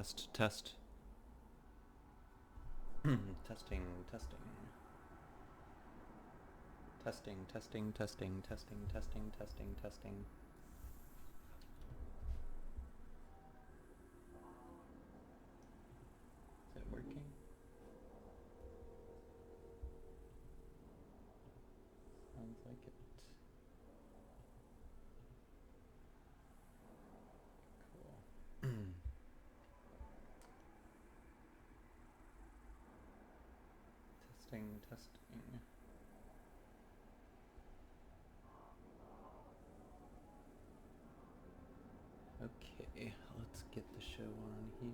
Test, test. Testing, testing. Testing, testing, testing, testing, testing, testing, testing. Is it working? Sounds like it. Cool. Testing, testing. Okay, let's get the show on here.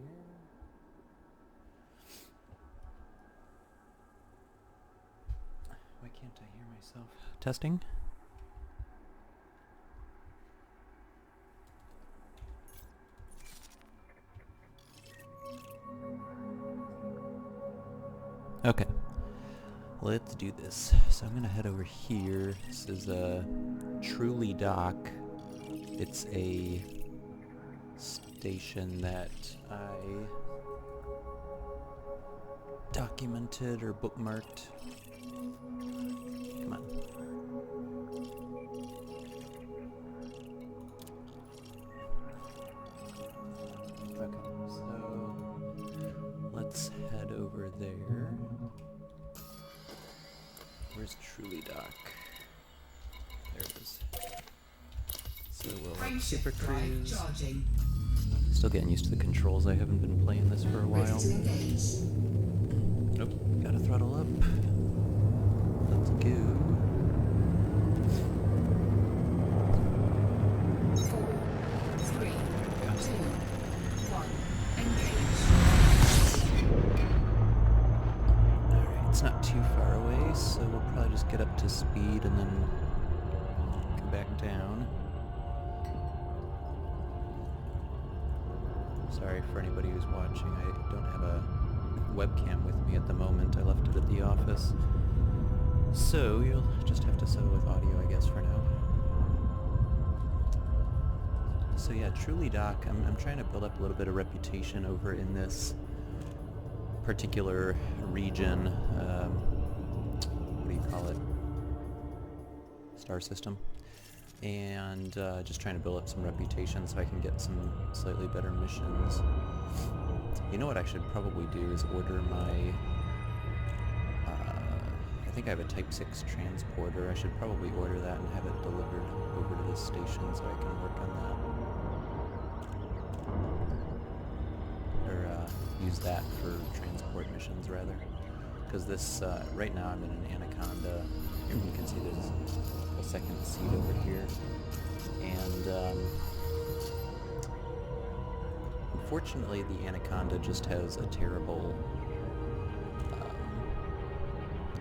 Why can't I hear myself? Testing. Okay, let's do this. So I'm gonna head over here. This is Truly Dock. It's a station that I documented or bookmarked. Come on. Okay, so let's head over there. Where's Truly Dock? There it is. So we'll have Super Cruise. Still getting used to the controls. I haven't been playing this for a while. Nope, gotta throttle up. Let's go. 4, 3, 2, 1, engage. Alright, it's not too far away, so we'll probably just get up to speed and then come back down. Sorry for anybody who's watching, I don't have a webcam with me at the moment. I left it at the office. So you'll just have to settle with audio, I guess, for now. So yeah, Truly Dock, I'm trying to build up a little bit of reputation over in this particular region. What do you call it? Star system. And just trying to build up some reputation so I can get some slightly better missions. You know what I should probably do is order my... I think I have a Type 6 transporter. I should probably order that and have it delivered over to this station so I can work on that. Or use that for transport missions, rather. Because this, right now I'm in an Anaconda. Here you can see there's a second seat over here. And unfortunately the Anaconda just has a terrible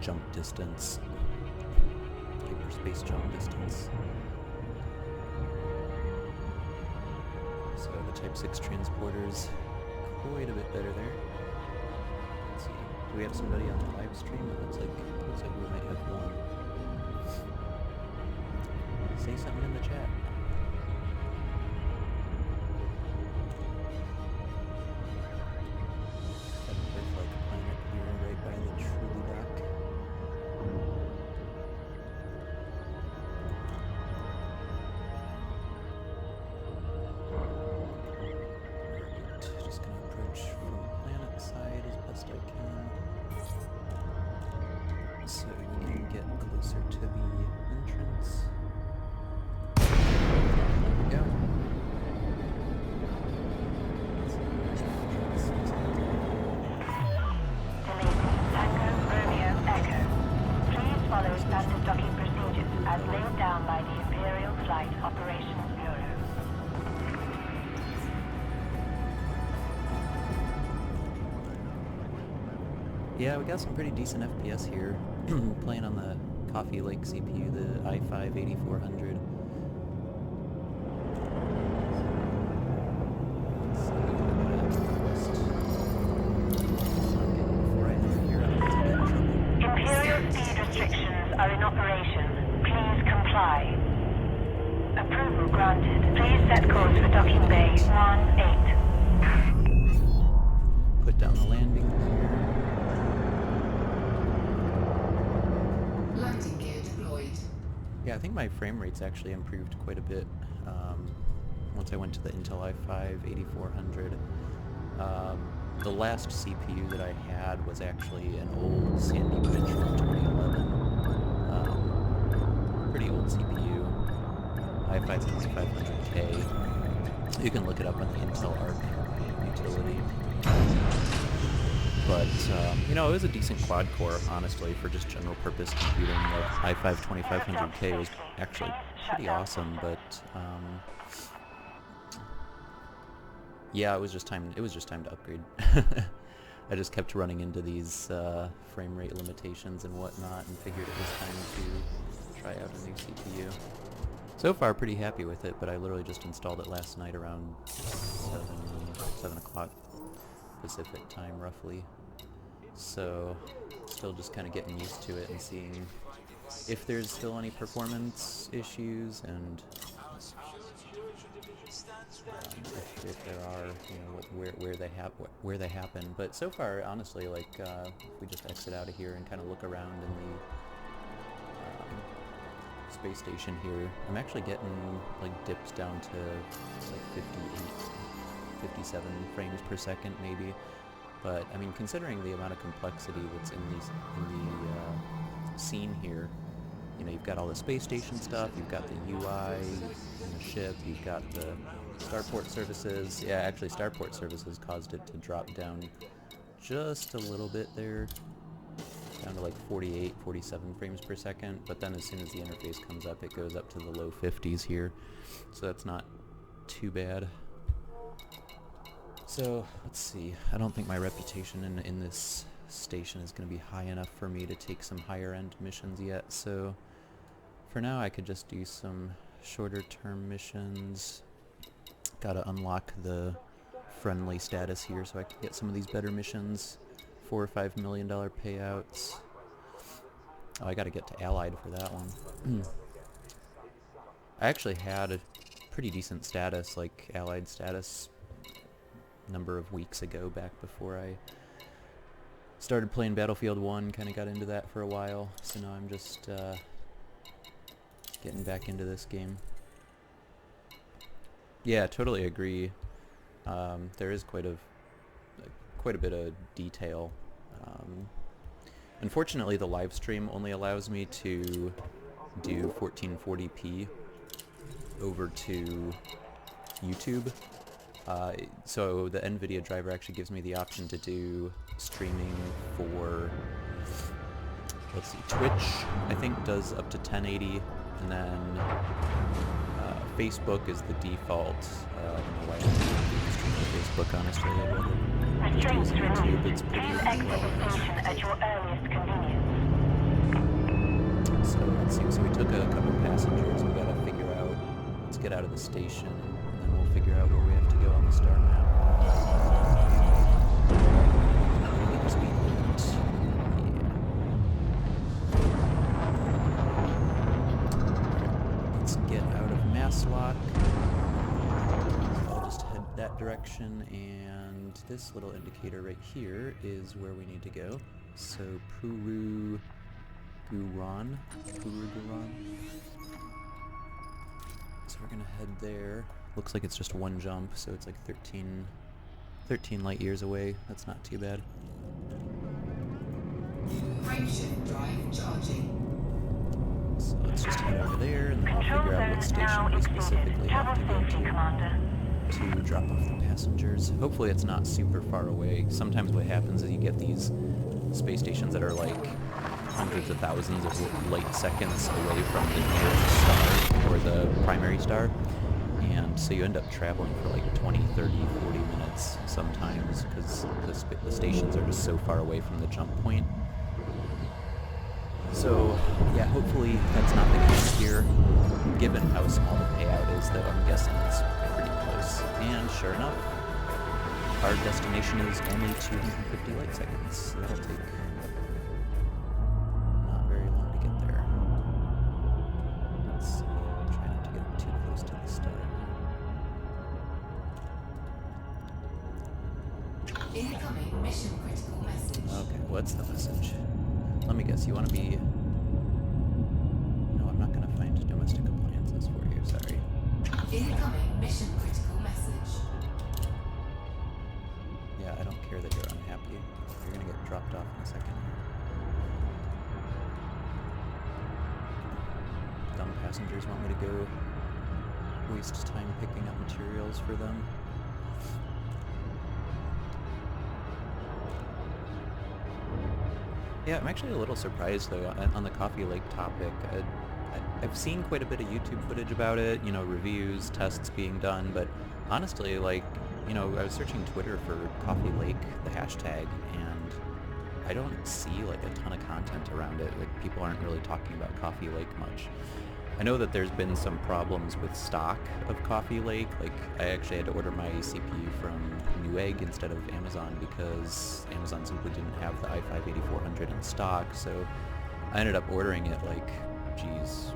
jump distance, hyperspace jump distance. So the Type 6 transporter's quite a bit better there. Let's see. Do we have somebody on the live stream? It looks like we might have one. Say something in the chat. Got a bird-like planet here right by the Truly Dock. Alright, just gonna approach from the planet side as best I can. So we can get closer to the entrance. There we go. Tango Romeo Echo. Please follow standard docking procedures as laid down by the Imperial Flight Operations Bureau. Yeah, we got some pretty decent FPS here. Playing on the Coffee Lake CPU, the i5-8400. Imperial speed restrictions are in operation. Please comply. Approval granted. Please set course for docking bay 18. put down the landing gear. Landing gear deployed. Yeah, I think my frame rate's actually improved quite a bit once I went to the Intel i5 8400. The last CPU that I had was actually an old Sandy Bridge from 2011. Pretty old CPU, i5 2500K. You can look it up on the Intel Arc utility. But, you know, it was a decent quad core, honestly, for just general purpose computing. The i5 2500K was actually pretty awesome, but, yeah, it was just time to upgrade. I just kept running into these frame rate limitations and whatnot, and figured it was time to try out a new CPU. So far, pretty happy with it, but I literally just installed it last night around 7 o'clock Pacific time, roughly. So, still just kind of getting used to it and seeing if there's still any performance issues, and if there are, you know, where they happen. But so far, honestly, like if we just exit out of here and kind of look around in the space station here, I'm actually getting like dips down to like 58, 57 frames per second maybe. But I mean, considering the amount of complexity that's in the scene here, you know, you've got all the space station stuff, you've got the UI in the ship, you've got the starport services. Yeah, actually starport services caused it to drop down just a little bit there, down to like 48, 47 frames per second, but then as soon as the interface comes up, it goes up to the low 50s here, so that's not too bad. So, let's see, I don't think my reputation in this station is going to be high enough for me to take some higher end missions yet, so for now I could just do some shorter term missions. Gotta unlock the friendly status here so I can get some of these better missions. $4 or $5 million payouts. Oh, I gotta get to Allied for that one. I actually had a pretty decent status, like Allied status, a number of weeks ago, back before I started playing Battlefield 1, kind of got into that for a while, so now I'm just getting back into this game. Yeah, totally agree. There is quite a bit of detail. Unfortunately, the live stream only allows me to do 1440p over to YouTube. So the NVIDIA driver actually gives me the option to do streaming for, let's see, Twitch, I think, does up to 1080, and then Facebook is the default. I don't know why I'm streaming Facebook, honestly. I'd rather just use YouTube. It's pretty well. At your earliest convenience. So let's see. So we took a couple passengers. We gotta figure out. Let's get out of the station, and then we'll figure out where we have to go on the star map. Let's get out of Masslock. So I'll just head that direction, and this little indicator right here is where we need to go. So Puru Guran. So we're gonna head there. Looks like it's just one jump, so it's like 13 light years away. That's not too bad. Frameshift drive charging. So let's just head over there, and then we'll figure out what station we specifically have to go to drop off the passengers. Hopefully it's not super far away. Sometimes what happens is you get these space stations that are like hundreds of thousands of light seconds away from the nearest star, or the primary star, and so you end up traveling for like 20, 30, 40 minutes sometimes, because the stations are just so far away from the jump point. So, yeah, hopefully that's not the case here. Given how small the payout is, though, I'm guessing it's pretty close. And sure enough, our destination is only 250 light seconds, so that'll take not very long to get there. Let's see, try not to get too close to the star. Incoming mission critical message. Okay, what's the message? Let me guess, you want to be... No, I'm not going to find domestic appliances for you, sorry. Incoming mission critical message. Yeah, I don't care that you're unhappy. You're going to get dropped off in a second. Dumb passengers want me to go waste time picking up materials for them. Yeah, I'm actually a little surprised though on the Coffee Lake topic. I've seen quite a bit of YouTube footage about it, you know, reviews, tests being done, but honestly, like, you know, I was searching Twitter for Coffee Lake, the hashtag, and I don't see like a ton of content around it. Like, people aren't really talking about Coffee Lake much. I know that there's been some problems with stock of Coffee Lake. Like, I actually had to order my CPU from Newegg instead of Amazon because Amazon simply didn't have the i5-8400 in stock, so I ended up ordering it like, geez,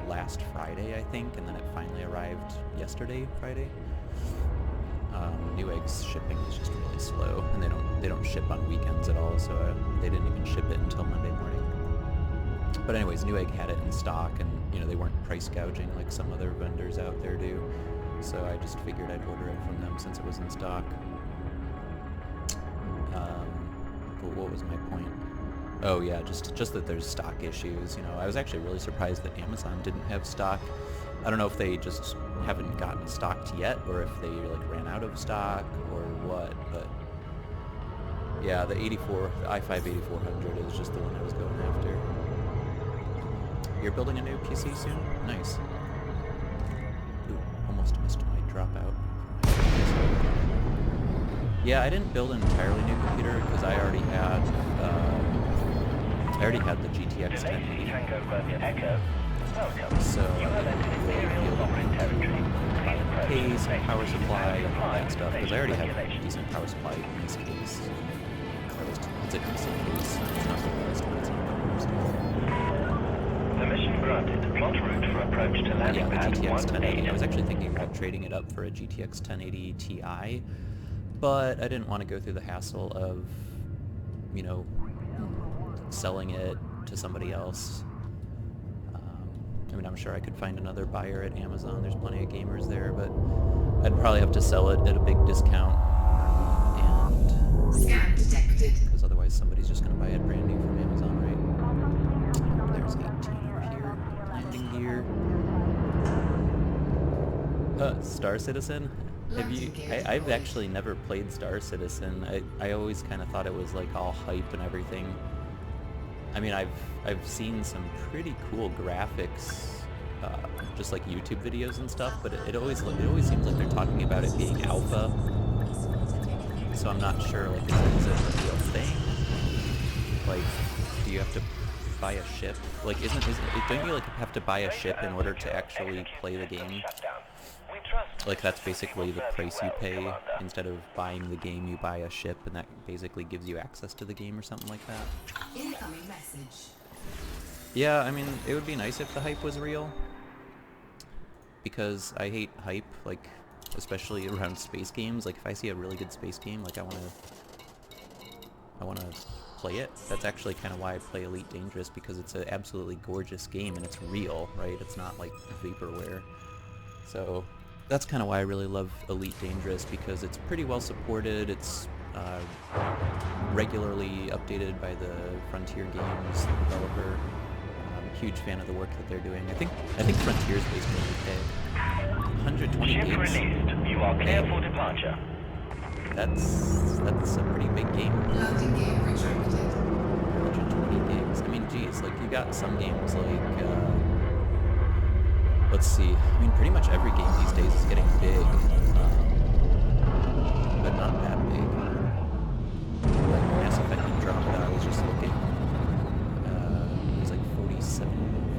last Friday, I think, and then it finally arrived yesterday, Friday. Newegg's shipping is just really slow, and they don't ship on weekends at all, so they didn't even ship it until Monday morning. But anyways, Newegg had it in stock, and you know, they weren't price gouging like some other vendors out there do. So I just figured I'd order it from them since it was in stock. But what was my point? Oh yeah, just that there's stock issues. You know, I was actually really surprised that Amazon didn't have stock. I don't know if they just haven't gotten stocked yet, or if they like ran out of stock, or what. But yeah, the i5-8400 is just the one I was going after. You're building a new PC soon? Nice. Ooh, almost missed my dropout. Yeah, I didn't build an entirely new computer because I already had the GTX 1080. So I didn't really feel the need to buy a case, a power supply, and all that stuff because I already have a decent power supply in this case. Or at least it's a decent case. It's not the best, but it's not the worst. Permission granted. Plot route for approach to landing Yeah, the pad GTX 1080. 1A. I was actually thinking about trading it up for a GTX 1080 Ti, but I didn't want to go through the hassle of, you know, selling it to somebody else. I mean, I'm sure I could find another buyer at Amazon. There's plenty of gamers there, but I'd probably have to sell it at a big discount. And Scan detected. because otherwise somebody's just going to buy it brand new from Amazon, right? There's 18 up here. Landing gear. Star Citizen? Have you... I've actually never played Star Citizen. I always kind of thought it was like all hype and everything. I mean, I've seen some pretty cool graphics, just like YouTube videos and stuff, but it always seems like they're talking about it being alpha. So I'm not sure, like, is it a real thing? Like, do you have to buy a ship? Like, don't you like have to buy a ship in order to actually play the game? Like, that's basically the price you pay. Instead of buying the game, you buy a ship, and that basically gives you access to the game or something like that. Incoming message. Yeah, I mean, it would be nice if the hype was real. Because I hate hype, like, especially around space games. Like, if I see a really good space game, like, I wanna play it. That's actually kind of why I play Elite Dangerous, because it's an absolutely gorgeous game, and it's real, right? It's not like vaporware. So that's kind of why I really love Elite Dangerous, because it's pretty well supported. It's regularly updated by the Frontier Games developer. I'm a huge fan of the work that they're doing. I think Frontier's based in the UK. 120 Ship gigs. released. You are clear for departure. That's a pretty big game. Landing gear retracted. 120 gigs. I mean, geez, like, you got some games like, let's see, I mean, pretty much every game these days is getting big, but not that big. Like Mass Effect Andromeda, I was just looking, it was like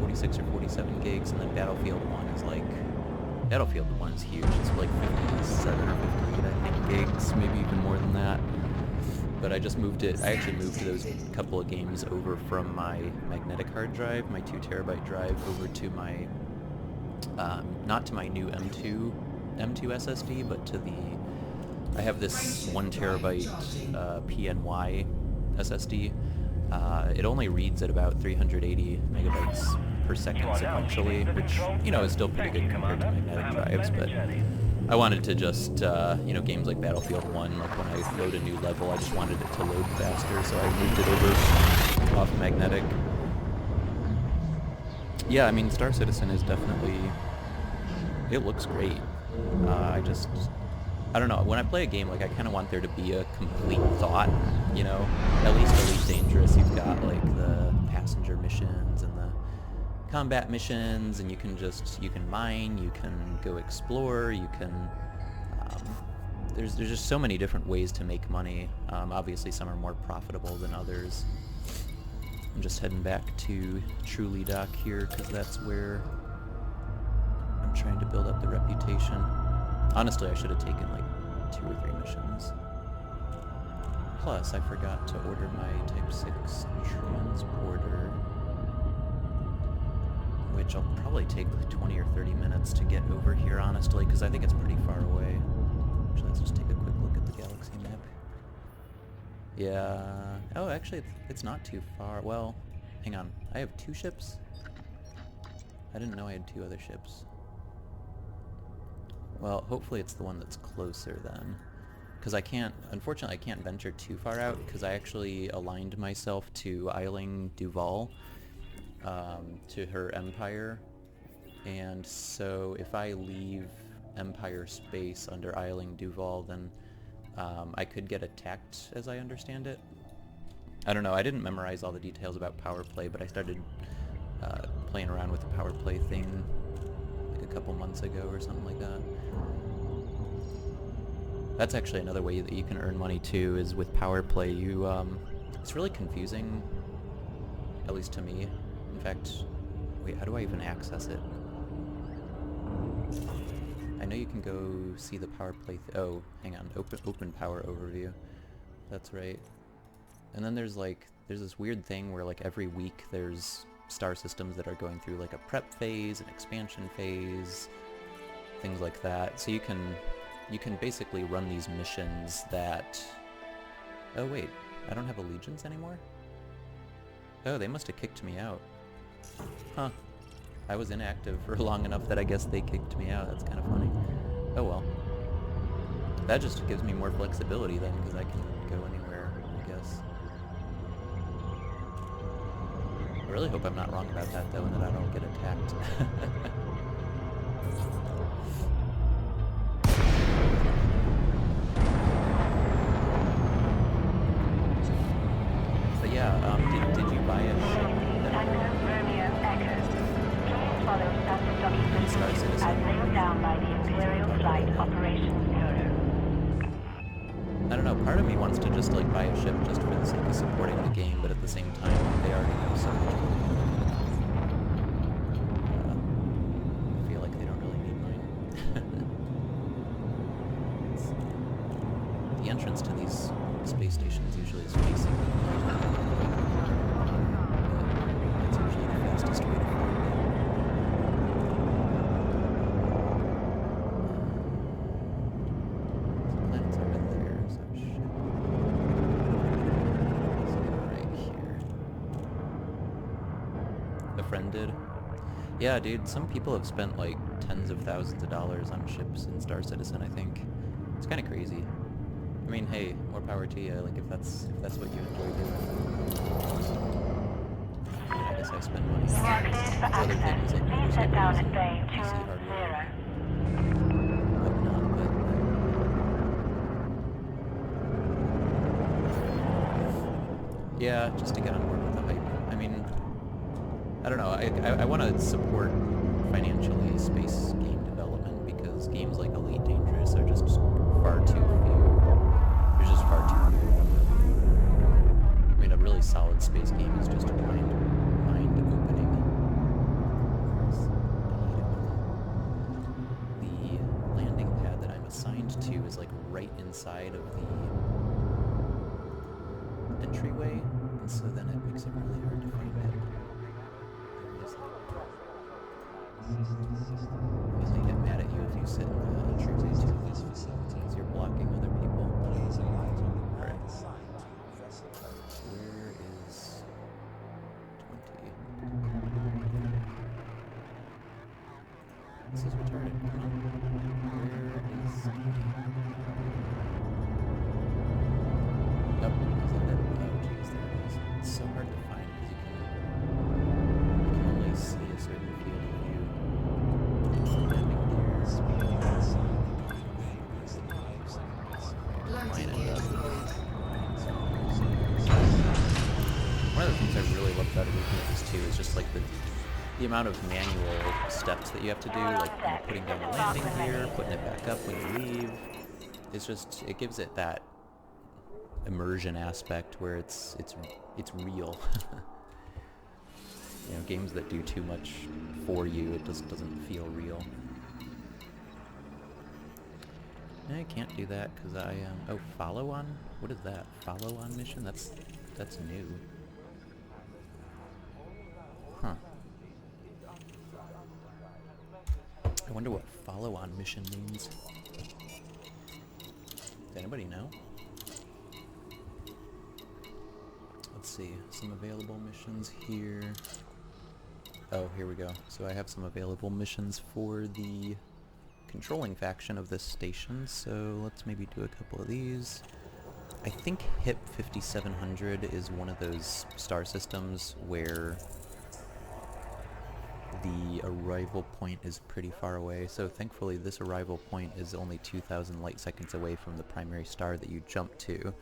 46 or 47 gigs, and then Battlefield 1 is like, Battlefield 1 is huge, it's like 57 or 58, I think, gigs, maybe even more than that. But I actually moved those couple of games over from my magnetic hard drive, my 2TB drive, over to my, not to my new M2 SSD, but to the I have this 1 terabyte PNY SSD. It only reads at about 380 megabytes per second sequentially, which, you know, is still pretty good compared to magnetic drives, but I wanted to just, you know, games like Battlefield 1, like when I load a new level, I just wanted it to load faster, so I moved it over off magnetic. Yeah, I mean, Star Citizen is definitely, it looks great. I don't know, when I play a game, like, I kind of want there to be a complete thought, you know? At least Elite Dangerous, you've got, like, the passenger missions and the combat missions, and you can mine, you can go explore, you can, there's just so many different ways to make money. Obviously some are more profitable than others. I'm just heading back to Truly Dock here, because that's where I'm trying to build up the reputation. Honestly, I should have taken like 2 or 3 missions. Plus, I forgot to order my Type 6 transporter, which I'll probably take like 20 or 30 minutes to get over here, honestly, because I think it's pretty far away. Actually, let's just take a quick look at the galaxy map. Yeah. Oh, actually, it's not too far. Well, hang on. I have 2 ships? I didn't know I had 2 other ships. Well, hopefully it's the one that's closer then. Because unfortunately I can't venture too far out, because I actually aligned myself to Eiling Duval, to her Empire. And so if I leave Empire space under Eiling Duval, then I could get attacked, as I understand it. I don't know, I didn't memorize all the details about power play, but I started playing around with the power play thing like a couple months ago or something like that. That's actually another way that you can earn money too, is with power play. It's really confusing, at least to me. In fact, wait, how do I even access it? I know you can go see the power play. Oh, hang on, open power overview. That's right. And then there's this weird thing where like every week there's star systems that are going through like a prep phase, an expansion phase, things like that. So you can basically run these missions that... Oh wait, I don't have allegiance anymore? Oh, they must have kicked me out. Huh. I was inactive for long enough that I guess they kicked me out. That's kind of funny. Oh well. That just gives me more flexibility then, because I can go anywhere, I guess. I really hope I'm not wrong about that though, and that I don't get attacked. But yeah, did you buy a ship? Tango Romeo Echo. Please follow standard docking procedures as laid down by the Imperial Flight Operations Bureau. I don't know, part of me wants to just like buy a ship just for the sake of supporting the game, but at the same time, they already have so much. I feel like they don't really need mine. The entrance to these space stations usually is facing the light. That's usually the fastest way to find it. Planets over there, so shit. So right here. A friend did? Yeah, dude, some people have spent like tens of thousands of dollars on ships in Star Citizen, I think. It's kind of crazy. I mean, hey, more power to you, like, if that's what you enjoy doing. I guess I spend money You are on cleared for other access. things like Please set down at bay PC 20. hardware, whatnot, but... Yeah, just to get on board with the hype. I mean, I don't know, I want to support financially space game development, because games like Elite Dangerous are just far too few. There's just far too few of them. I mean, a really solid space game is just mind-opening. The landing pad that I'm assigned to is like right inside of the entryway, and so then it makes it really hard to find it. Because they get mad at you if you sit in the entryway to this facility, because you're blocking other people. amount of manual steps that you have to do, like putting down the landing gear, putting it back up when you leave, it's just, it gives it that immersion aspect where it's real. You know, games that do too much for you, it just doesn't feel real. I can't do that because I oh, follow on? What is that? Follow on mission? That's new. Huh. I wonder what follow on mission means. Does anybody know? Let's see, some available missions here. Oh, here we go. So I have some available missions for the controlling faction of this station, so let's maybe do a couple of these. I think HIP 5700 is one of those star systems where the arrival point is pretty far away, so thankfully this arrival point is only 2,000 light seconds away from the primary star that you jump to.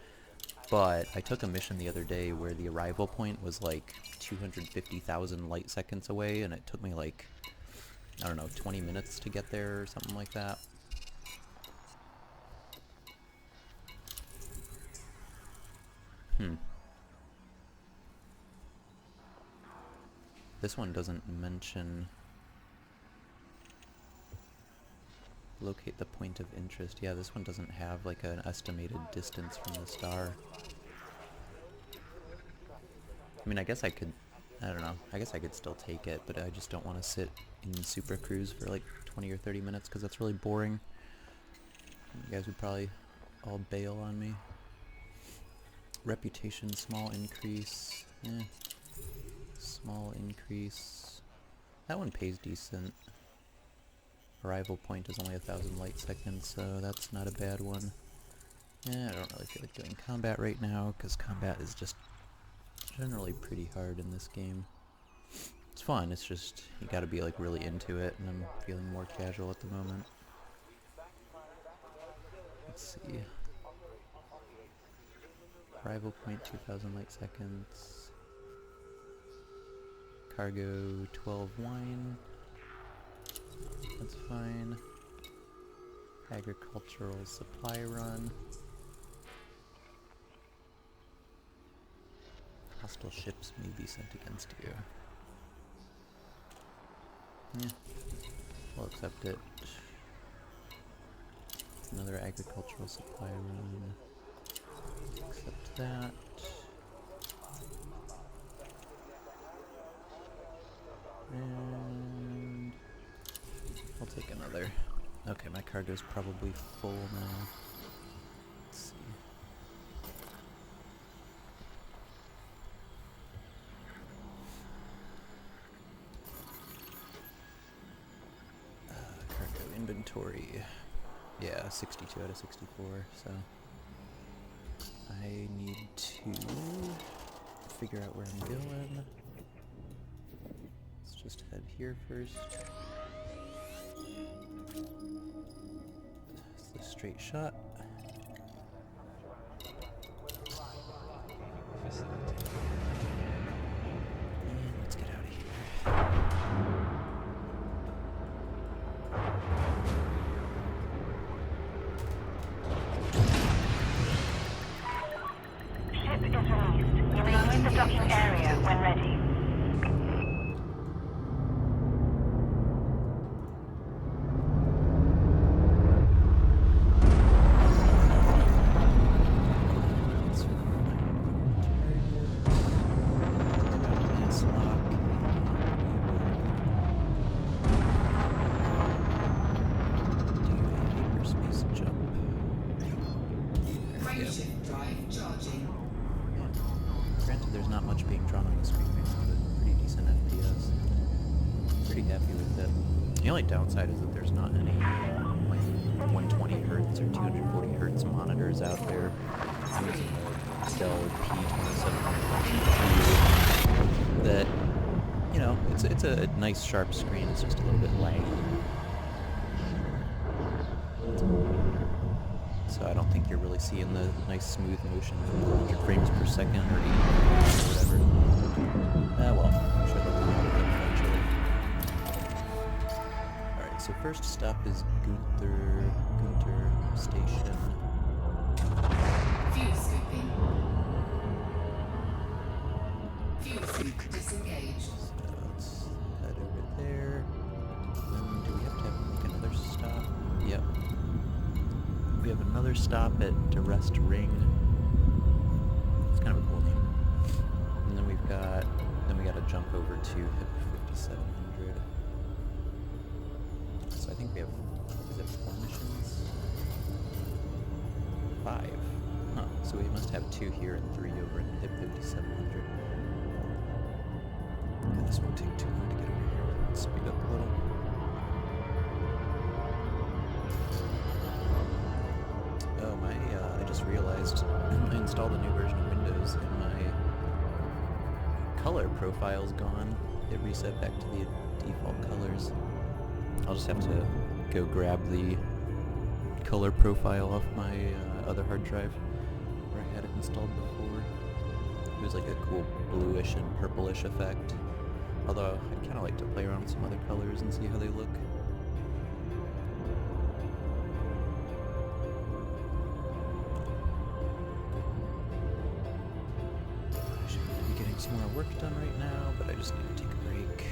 But I took a mission the other day where the arrival point was like 250,000 light seconds away, and it took me like, I don't know, 20 minutes to get there or something like that. This one doesn't mention locate the point of interest. Yeah, this one doesn't have like an estimated distance from the star. I mean, I guess I could, I don't know, I guess I could still take it, but I just don't want to sit in Super Cruise for like 20 or 30 minutes because that's really boring. You guys would probably all bail on me. Reputation, small increase. Small increase. That one pays decent. Arrival point is only 1,000 light seconds, so that's not a bad one. I don't really feel like doing combat right now, because combat is just generally pretty hard in this game. It's fun, it's just, you gotta be like really into it, and I'm feeling more casual at the moment. Let's see. Arrival point, 2,000 light seconds. Cargo, 12 wine. That's fine. Agricultural supply run. Hostile ships may be sent against you. Yeah, we'll accept it. Another agricultural supply run. Accept that. And I'll take another. Okay, my cargo's probably full now. Let's see. Cargo inventory. Yeah, 62 out of 64, so I need to figure out where I'm going. Let's just head here first. It's the straight shot. And let's get out of here. Ship is released. You may use the docking area when ready. Granted, there's not much being drawn on the screen right now, but pretty decent FPS. Pretty happy with it. The only downside is that there's not any like 120 Hz or 240 Hz monitors out there. I'm using a Dell P2700 that, you know, it's a nice sharp screen. It's just a little bit laggy. So I don't think you're really seeing the nice smooth motion from 100 frames per second or 80 or whatever. Well, I'm sure they'll come out with it eventually. so first stop is Gunther Station. Fuel scooping. Fuel scoop disengaged. So let's head over there. Then do we have to make another stop? Yep. We have another stop at Durest Ring. It's kind of a cool name. And then we gotta jump over to HIP 5700. So I think we have, is it 4 missions? 5. Huh, so we must have 2 here and 3 over at HIP 5700. Yeah, this won't take too long to get over here. Let's speed up a little. Oh, I just realized I installed a new version of Windows and my color profile's gone. It reset back to the default colors. I'll just have to go grab the color profile off my other hard drive where I had it installed before. It was like a cool bluish and purplish effect. Although I'd kind of like to play around with some other colors and see how they look. I should be getting some more work done right now, but I just need to take a break.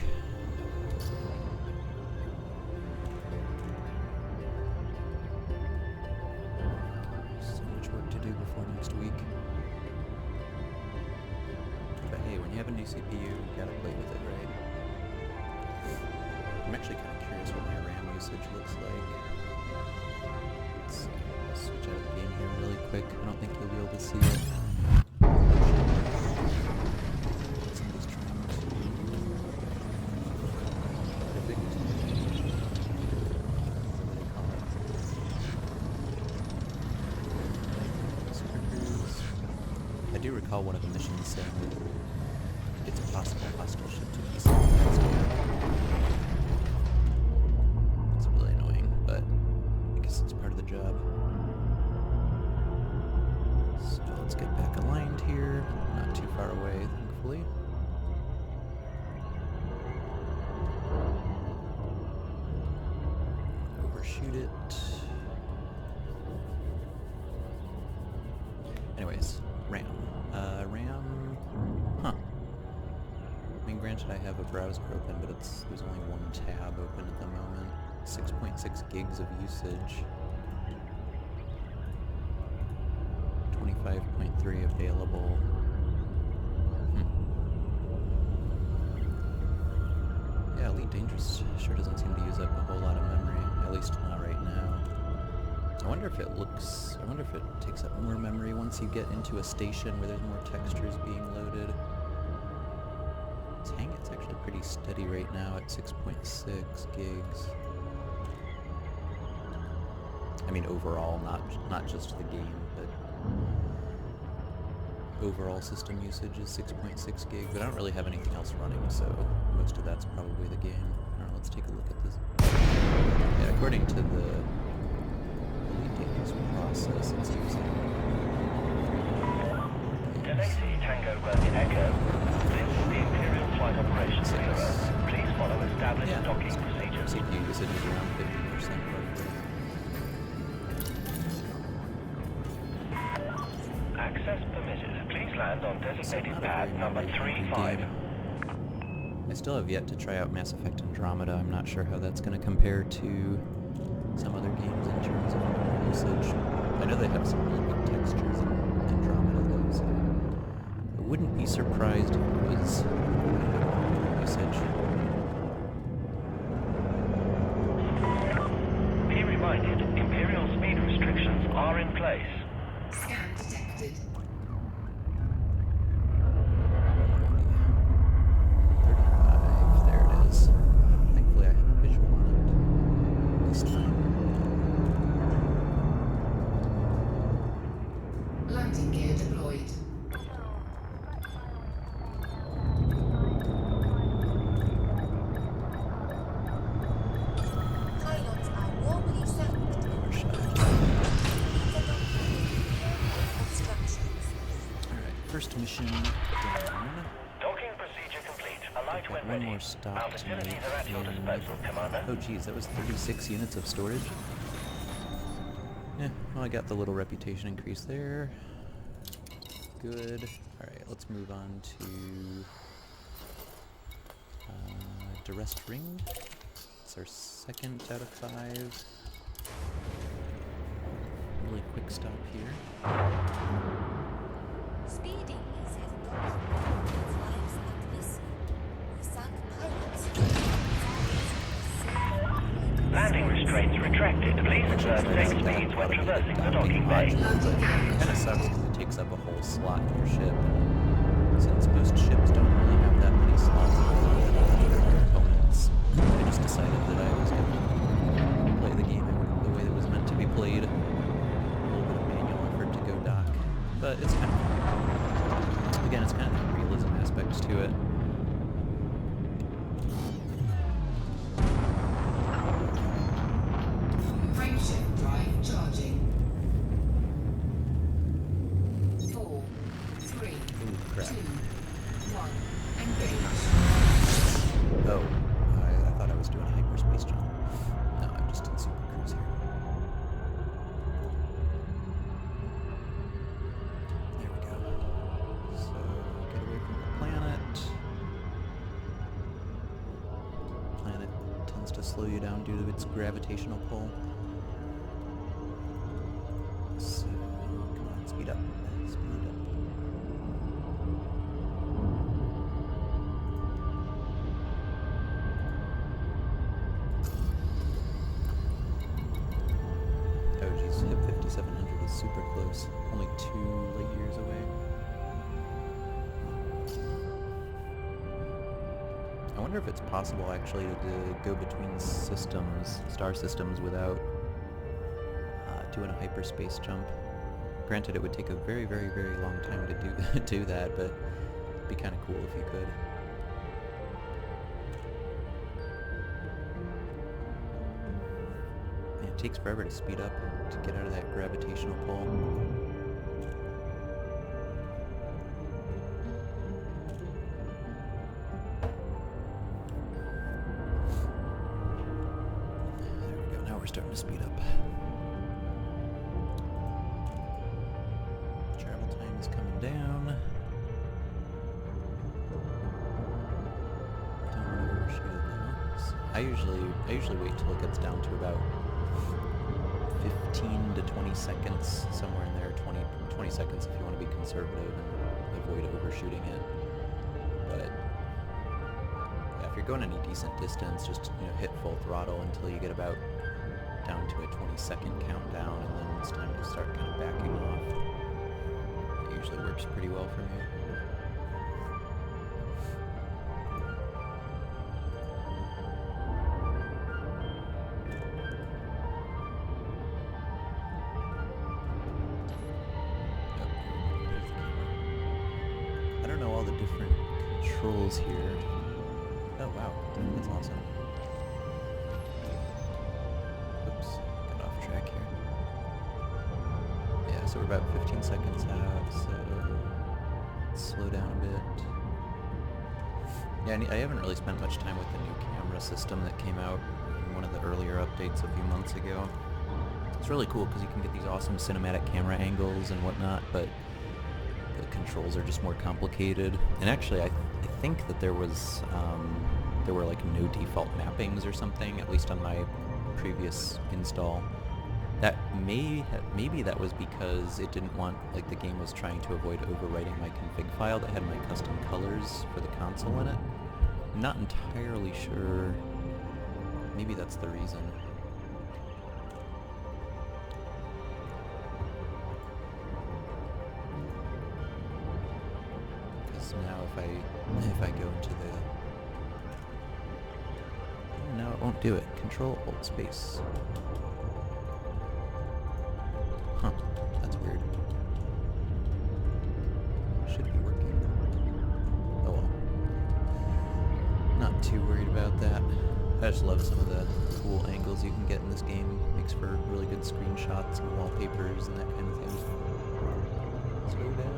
So much work to do before next week. But hey, when you have a new CPU, you gotta play with it, right? I'm actually kind of curious what my RAM usage looks like. Let's see, I'll switch out of the game here really quick. I don't think you'll be able to see it. Somebody's trying to evict. What do they call it? Super Cruise. I do recall one of the missions saying that it's a possible hostile ship to be seen. It's really annoying, but I guess it's part of the job. So let's get back aligned here. Not too far away, thankfully. Overshoot it. Anyways, RAM. Huh. I mean, granted, I have a browser open, but there's only one tab open at the moment. 6.6 gigs of usage. 25.3 available. Yeah, Elite Dangerous sure doesn't seem to use up a whole lot of memory, at least not right now. I wonder if it takes up more memory once you get into a station where there's more textures being loaded. It's actually pretty steady right now at 6.6 gigs. I mean overall, not just the game, but overall system usage is 6.6 gigs, but I don't really have anything else running, so most of that's probably the game. I don't know, let's take a look at this. Yeah, according to the Elite Dangerous process, it's using... Galaxy Tango Romeo Echo. This is the Imperial Flight Operations Bureau. Please follow established docking procedures. CPU usage is around 50% roughly. Access permitted. Please land on designated pad number 35. I still have yet to try out Mass Effect Andromeda. I'm not sure how that's going to compare to some other games in terms of memory usage. I know they have some really big textures in Andromeda though, so I wouldn't be surprised if it was usage. Be reminded, Imperial speed restrictions are in place. Scan detected. 35, there it is. Thankfully I have a visual on it this time. Landing gear deployed. Pilots are warmly saluted. Overshot. Instructions. Alright, first mission down. Docking procedure complete. Alight Right when One ready. more stop Our to facilities make are at your in... disposal, Commander. Oh geez, that was 36 units of storage? Yeah, well I got the little reputation increase there. Good. Alright, let's move on to... Durest Ring. It's our second out of 5. Really quick stop here. Speeding is as documented lives at this. We sank pilots. Landing restraints retracted. Please observe safe speeds when traversing the docking bay. It kind of sucks because it takes up a whole slot in your ship. Since most ships don't really have that many slots for components, I just decided that I was going to play the game the way that it was meant to be played. A little bit of manual effort to go dock, but it's kind of, again, it's kind of the realism aspects to it. Frameshift drive charging. 4, 3, Ooh, crap. 2, 1. Engage. Oh, I thought I was doing a hyperspace jump. No, I'm just in super cruise here. There we go. So, get away from the planet. Planet tends to slow you down due to its gravitational pull. So, come on, speed up. Speed up. Oh geez, hip 5700 is super close. Only 2 light years away. I wonder if it's possible actually to go between systems, star systems, without doing a hyperspace jump. Granted, it would take a very, very, very long time to do that, but it'd be kind of cool if you could. Man, it takes forever to speed up to get out of that gravitational pull. There we go, now we're starting to speed up. Travel time is coming down. Don't want to overshoot it though. I usually wait till it gets down to about 15 to 20 seconds, somewhere in there. 20 seconds if you want to be conservative and avoid overshooting it. But yeah, if you're going any decent distance, just hit full throttle until you get about down to a 20-second countdown, and then it's time to start kind of backing off. It usually works pretty well for me. I don't know all the different controls here. Oh wow, that's awesome. Oops, got off track here. Yeah, so we're about 15 seconds out, so let's slow down a bit. Yeah, I haven't really spent much time with the new camera system that came out in one of the earlier updates a few months ago. It's really cool because you can get these awesome cinematic camera angles and whatnot, but the controls are just more complicated. And actually, I think that there were like no default mappings or something, at least on my previous install. That maybe that was because it didn't want, like, the game was trying to avoid overwriting my config file that had my custom colors for the console in it. I'm not entirely sure. Maybe that's the reason. Now if I go into the... Oh, no, it won't do it. Control Alt Space. Huh, that's weird. Should be working. Oh well. Not too worried about that. I just love some of the cool angles you can get in this game. Makes for really good screenshots and wallpapers and that kind of thing. Slow down.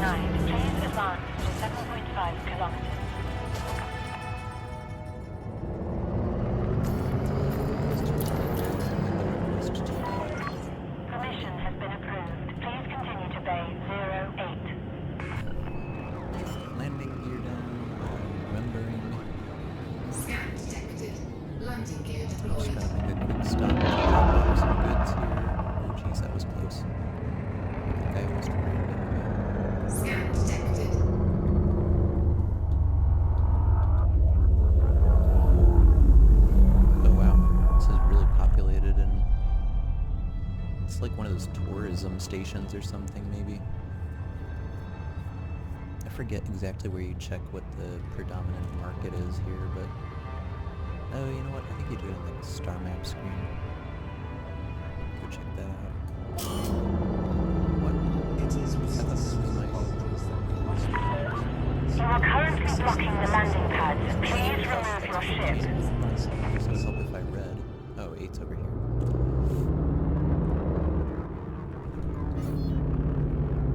denied. Please advance to 7.5 kilometers. Permission has been approved. Please continue to Bay 08. Landing gear down. Remembering. Scan detected. Landing gear Just deployed. gotta make a quick stop to drop off some goods here. Oh jeez, that was close. I think I almost ran into it. Scan detected. Oh wow, this is really populated and it's like one of those tourism stations or something maybe. I forget exactly where you check what the predominant market is here, but oh, you know what? I think you do it in the star map screen. Go check that out. What? I thought this was my... You are currently blocking the landing pads. Please remove your ship. I guess it would help if I read. Oh, 8's over here.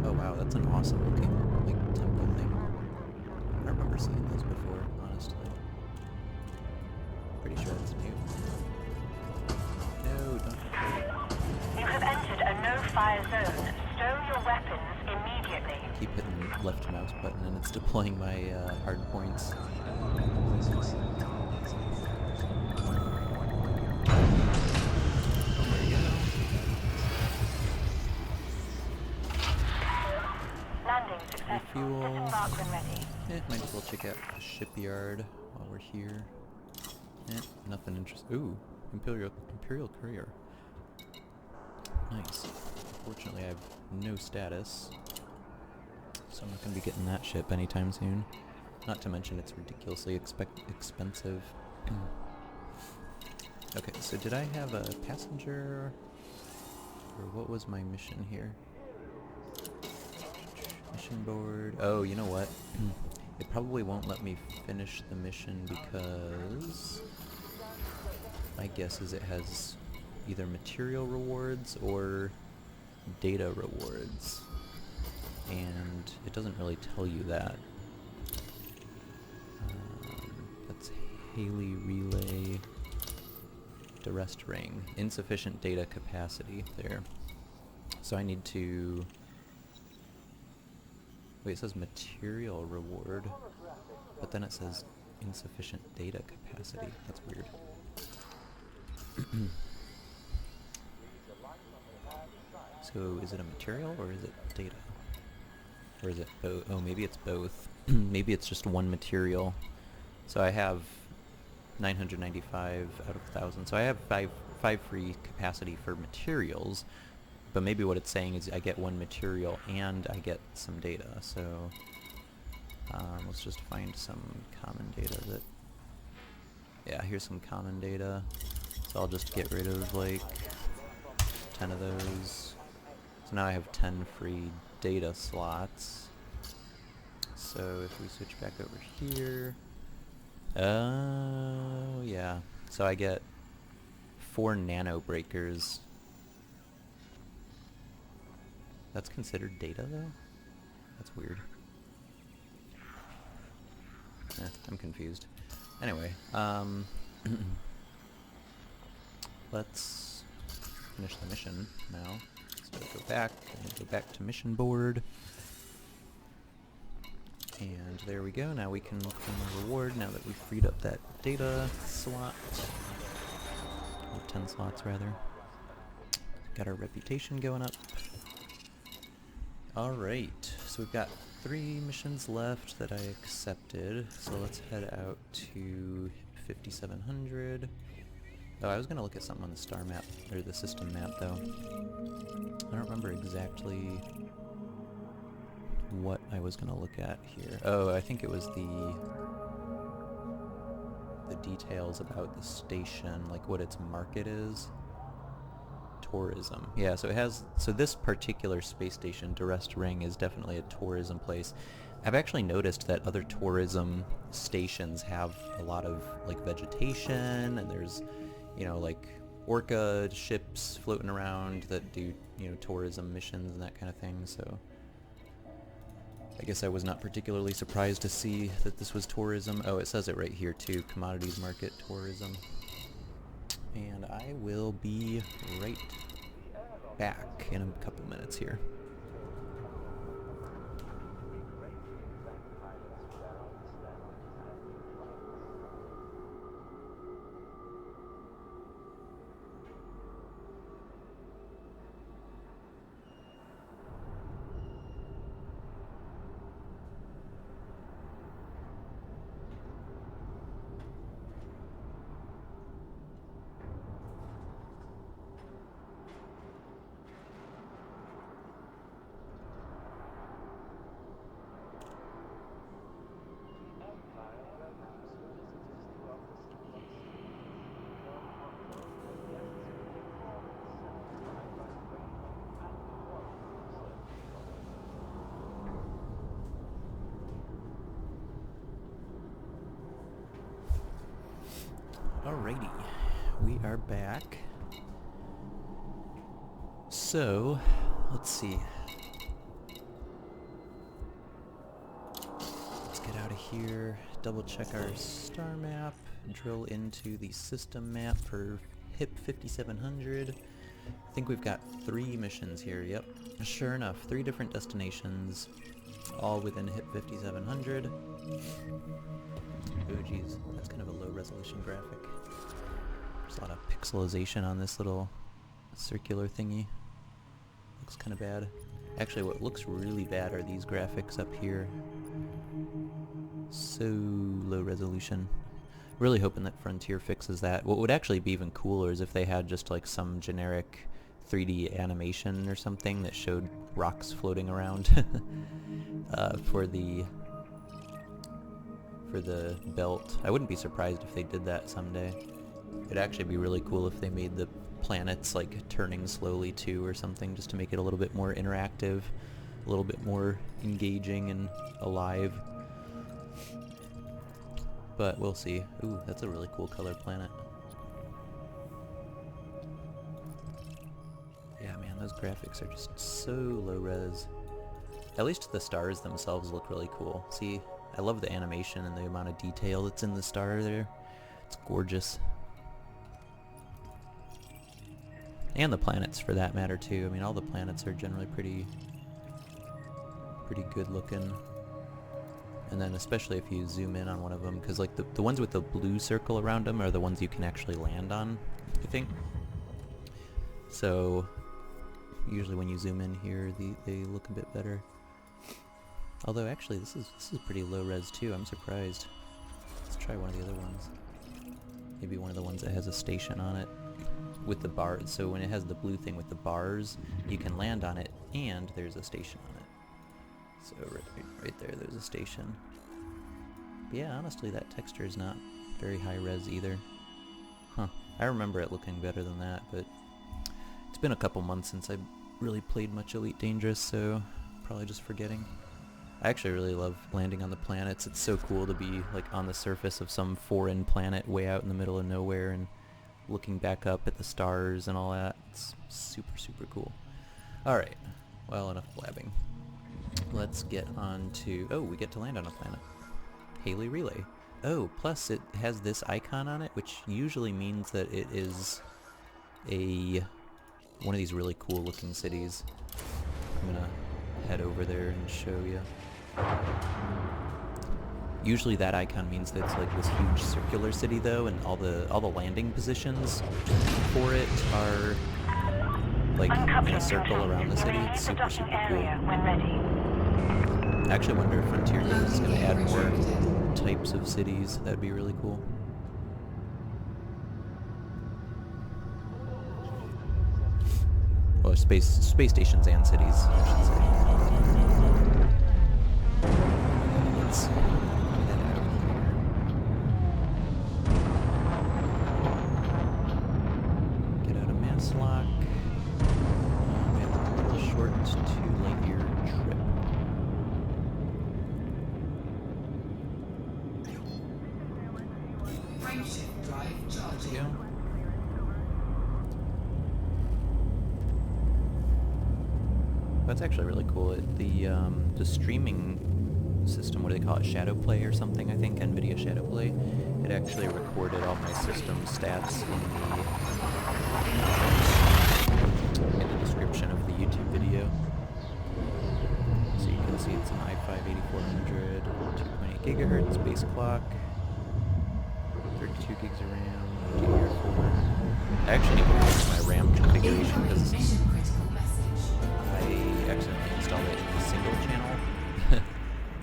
Oh wow, that's an awesome looking, like, temple thing. I don't remember seeing those before, honestly. Pretty sure it's new. No, don't. You have entered a no-fire zone. Stow your weapons immediately. Keep hitting left mouse button and it's deploying my hard points. Oh, there you go. Landing successful. Refuel. Disembark when ready. Might as well check out the shipyard while we're here. Nothing interesting. Ooh, Imperial Courier. Nice. Unfortunately, I have no status, so I'm not going to be getting that ship anytime soon. Not to mention it's ridiculously expensive. Okay, so did I have a passenger, or what was my mission here? Mission board. Oh, you know what? It probably won't let me finish the mission because my guess is it has either material rewards or data rewards, and it doesn't really tell you that. That's Haley Relay Durest Ring. Insufficient data capacity there. So I need to... Wait, it says material reward, but then it says insufficient data capacity. That's weird. So is it a material or is it data? Or is it both? Oh, maybe it's both. Maybe it's just one material. So I have 995 out of 1,000. So I have five free capacity for materials. But maybe what it's saying is I get one material and I get some data. So let's just find some common data that... Yeah, here's some common data. So I'll just get rid of like 10 of those. So now I have 10 free data slots. So if we switch back over here... Oh, yeah. So I get 4 nano breakers. That's considered data, though? That's weird. I'm confused. Anyway, let's finish the mission now. So go back to mission board. And there we go. Now we can claim a reward now that we've freed up that data slot. Or 10 slots, rather. Got our reputation going up. Alright, so we've got 3 missions left that I accepted. So let's head out to 5700. Oh, I was going to look at something on the star map, or the system map, though. I don't remember exactly what I was going to look at here. Oh, I think it was the details about the station, like what its market is. Tourism. Yeah, so it has... So this particular space station, Durest Ring, is definitely a tourism place. I've actually noticed that other tourism stations have a lot of, like, vegetation, and there's, you know, like, orca ships floating around that do, you know, tourism missions and that kind of thing, so... I guess I was not particularly surprised to see that this was tourism. Oh, it says it right here too, commodities market tourism. And I will be right back in a couple minutes here. Alrighty, we are back. So, let's see. Let's get out of here, double check our star map, drill into the system map for HIP 5700. I think we've got 3 missions here, yep. Sure enough, 3 different destinations, all within HIP 5700. Oh geez, that's kind of a low resolution graphic. There's a lot of pixelization on this little circular thingy. Looks kind of bad. Actually, what looks really bad are these graphics up here. So low resolution. Really hoping that Frontier fixes that. What would actually be even cooler is if they had just like some generic 3D animation or something that showed rocks floating around for the belt. I wouldn't be surprised if they did that someday. It'd actually be really cool if they made the planets like turning slowly too or something, just to make it a little bit more interactive, a little bit more engaging and alive. But we'll see. Ooh, that's a really cool color planet. Yeah, man, those graphics are just so low res. At least the stars themselves look really cool. See, I love the animation and the amount of detail that's in the star there. It's gorgeous. And the planets, for that matter, too. I mean, all the planets are generally pretty good looking. And then especially if you zoom in on one of them, because like the ones with the blue circle around them are the ones you can actually land on, I think. So usually when you zoom in here, they look a bit better. Although actually this is pretty low res too. I'm surprised. Let's try one of the other ones. Maybe one of the ones that has a station on it with the bars. So when it has the blue thing with the bars, you can land on it and there's a station on it. So right there, there's a station. But yeah, honestly, that texture is not very high res either. Huh. I remember it looking better than that, but it's been a couple months since I really played much Elite Dangerous, so probably just forgetting. I actually really love landing on the planets. It's so cool to be like on the surface of some foreign planet way out in the middle of nowhere and looking back up at the stars and all that. It's super, super cool. Alright, well, enough blabbing. Let's get on to... Oh, we get to land on a planet. Haley Relay. Oh, plus it has this icon on it, which usually means that it is one of these really cool looking cities. I'm gonna head over there and show you. Usually that icon means that it's like this huge circular city though, and all the landing positions for it are like in a circle around the city. It's super, super cool. I actually wonder if Frontier Games is going to add more types of cities. That'd be really cool. Well, space stations and cities, I should say. Let's head out here. Get out of Masslock. We have a little short 2-light-year trip. Frameshift drive charging. There we go. That's actually really cool. The streaming system, what do they call it? Shadow Play or something, I think. NVIDIA Shadow Play. It actually recorded all my system stats in the description of the YouTube video. So you can see it's an i5-8400, 2.8 gigahertz base clock, 32 gigs of RAM, DDR4. I actually need to change my RAM configuration because Mission critical message. I accidentally installed it in a single channel.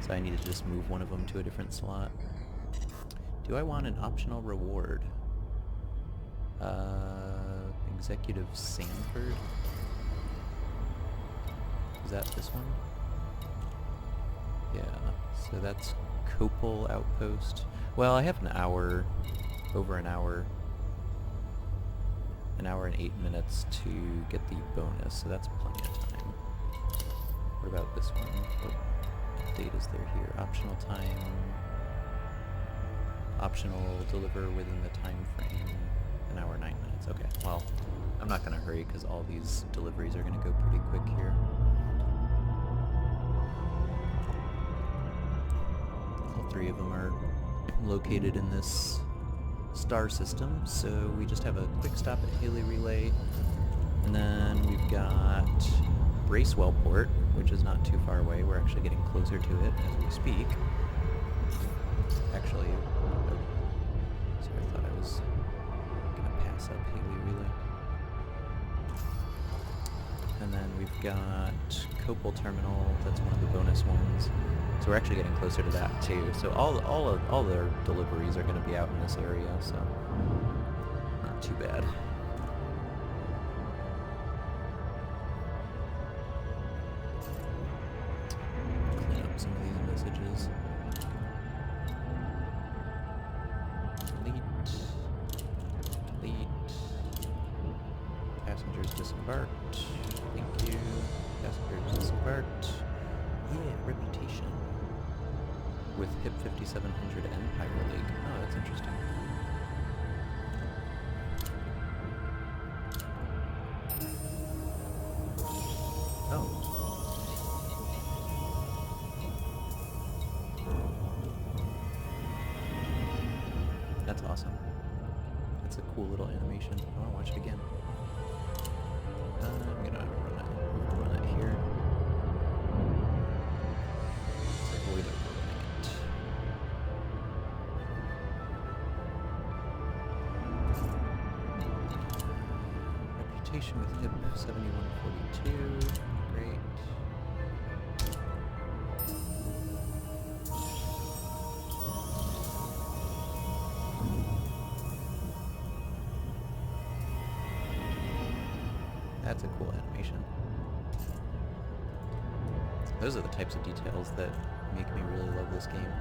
So I need to just move one of them to a different slot. Do I want an optional reward? Executive Sanford? Is that this one? Yeah, so that's Copal Outpost. Well, I have an hour, over an hour and 8 minutes to get the bonus, so that's plenty of time. What about this one? What date is there here? Optional time. Optional deliver within the time frame. An hour, 9 minutes. Okay, well, I'm not going to hurry because all these deliveries are going to go pretty quick here. All three of them are located in this star system, so we just have a quick stop at Haley Relay, and then we've got Bracewell Port, which is not too far away. We're actually getting closer to it as we speak. Actually, sorry, I thought I was gonna pass up Haley Relay. And then we've got Copal Terminal, that's one of the bonus ones. So we're actually getting closer to that too. So all their deliveries are going to be out in this area, so not too bad. Clean up some of these messages. Delete. Passengers disembarked. Thank you. Passengers disembarked. Yeah, reputation. With HIP 5700 Empire League. Oh, that's interesting. Oh. That's awesome. That's a cool little animation. I want to watch it again. I'm gonna run it here. Avoid overrunning it. Reputation with HIP 7142. Great. That's a cool animation. Those are the types of details that make me really love this game.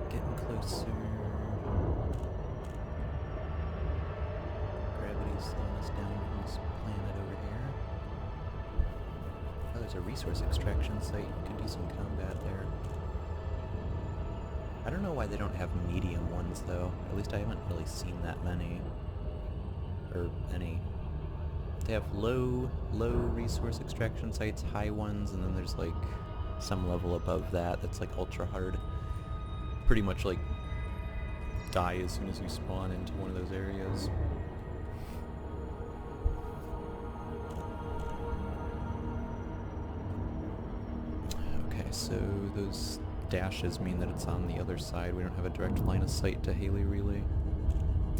Getting closer. Gravity's slowing us down from this planet over here. Oh, there's a resource extraction site. You could do some combat there. I don't know why they don't have medium ones though. At least I haven't really seen that many. Or any. They have low resource extraction sites, high ones, and then there's like some level above that that's like ultra hard. Pretty much like die as soon as you spawn into one of those areas. Okay, so those dashes mean that it's on the other side. We don't have a direct line of sight to Haley Relay.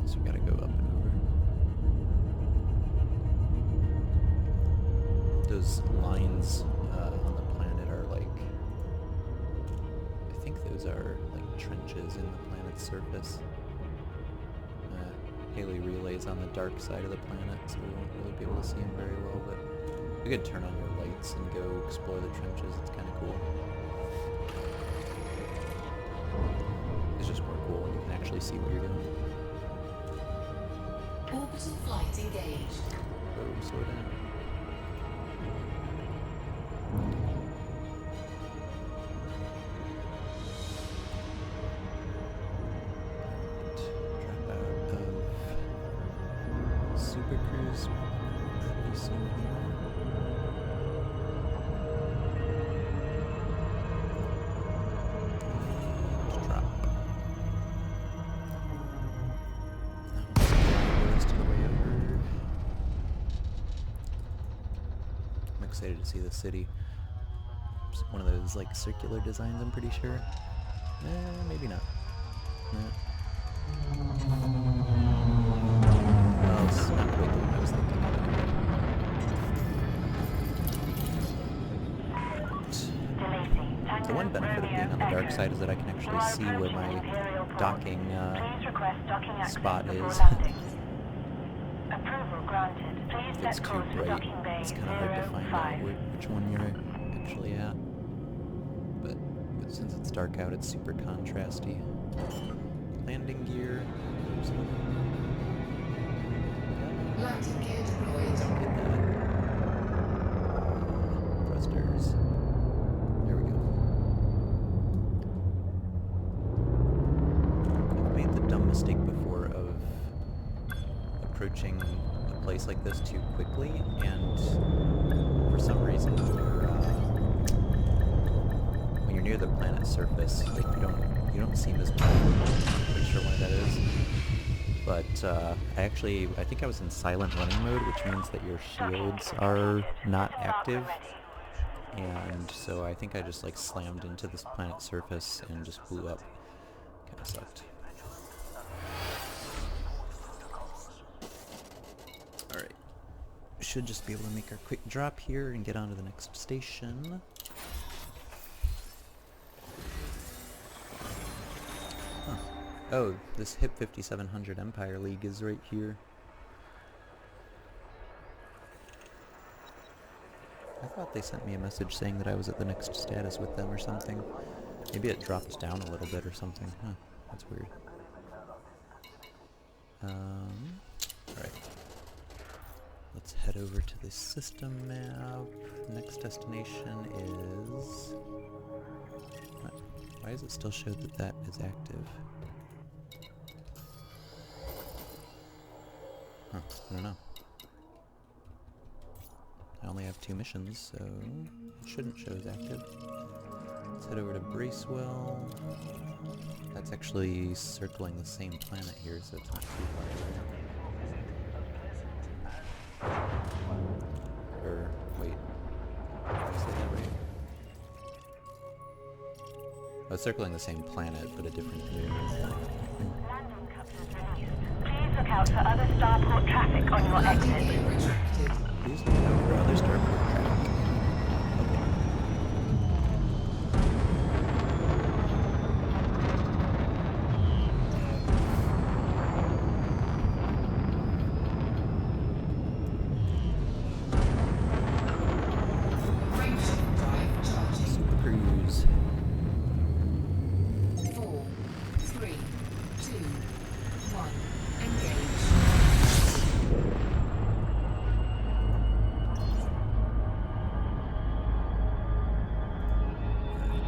So we gotta go up and over. Those lines on the planet are like, I think those are like trenches in the planet's surface. Haley Relay's on the dark side of the planet, so we won't really be able to see him very well, but we could turn on your lights and go explore the trenches. It's kind of cool. It's just more cool when you can actually see what you're doing. Orbital flight engaged. Oh, slow down. Drop out of excited to see the city. It's one of those like circular designs, I'm pretty sure. Maybe not. Well, it's not quite the one I was thinking of. The one benefit of being on the dark side is that I can actually see where my docking spot is. If it's too bright, it's kind of hard to find out which one you're actually at. But since it's dark out, it's super contrasty. Landing gear. Landing gear deployed. Don't get that. Thrusters. There we go. I've made the dumb mistake before of approaching a place like this too quickly, and for some reason, when you're near the planet's surface, like you don't seem as powerful. I'm not quite sure why that is. But I think I was in silent running mode, which means that your shields are not active. And so I think I just like slammed into this planet's surface and just blew up. Kinda sucked. Alright. Should just be able to make our quick drop here and get on to the next station. Huh. Oh, this HIP 5700 Empire League is right here. I thought they sent me a message saying that I was at the next status with them or something. Maybe it dropped down a little bit or something. Huh, that's weird. Alright. Let's head over to the system map. Next destination is... What? Why does it still show that that is active? Huh, I don't know. I only have 2 missions, so it shouldn't show as active. Let's head over to Bracewell. That's actually circling the same planet here, so it's not too far away. Or, wait. Did I say that right? Oh, it's circling the same planet, but a different view. Please look out for other starport traffic on your Landing exit. gear retracted. Please look out for other starport traffic. Okay. Frameshift drive charging. Super Cruise. 4, 3, 2, 1. Engage.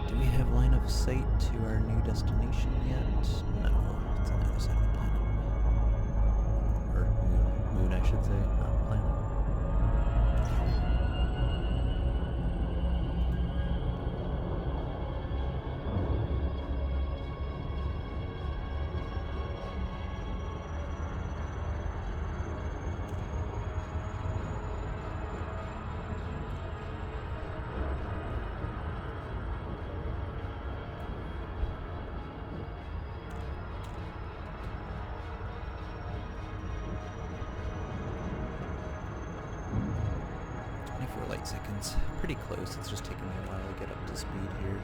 Do we have line of sight to our new destination yet? No, it's on the other side of the planet. Or moon, I should say, not planet. Light seconds. Pretty close. It's just taking me a while to get up to speed here.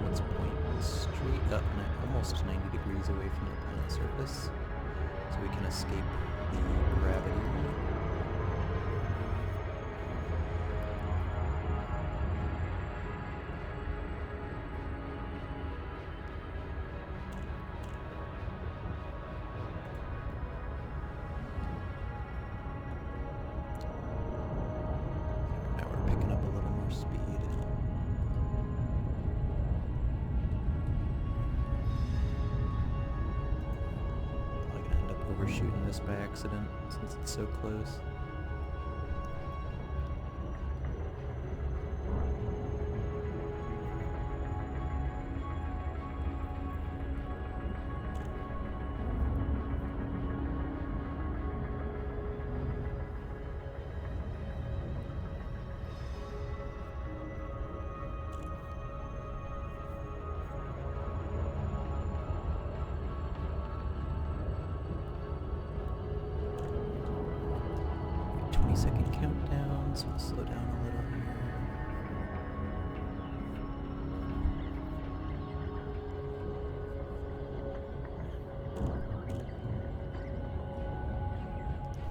Let's point straight up, almost 90 degrees away from the planet's surface, so we can escape the gravity. Overshooting this by accident since it's so close. 20-second countdown, so we'll slow down a little here.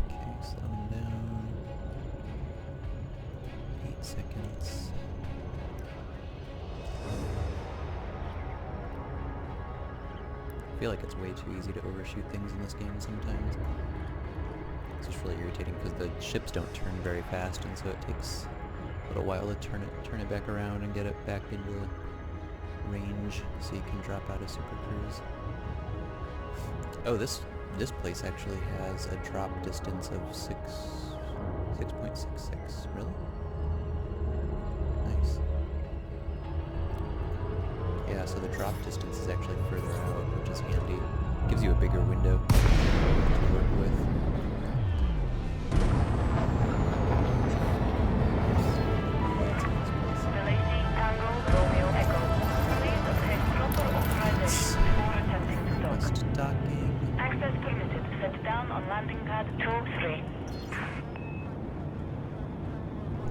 Okay, slowing down. 8 seconds. I feel like it's way too easy to overshoot things in this game sometimes. It's just really irritating because the ships don't turn very fast, and so it takes a little while to turn it back around and get it back into range so you can drop out of Super Cruise. Oh, this place actually has a drop distance of 6.66. Really? Nice. Yeah, so the drop distance is actually further out, which is handy. Gives you a bigger window to work with. Releasing Tango Romeo Echo. Please obtain proper authorization before attempting to dock. West docking. Access permitted. Set down on landing pad 2-3.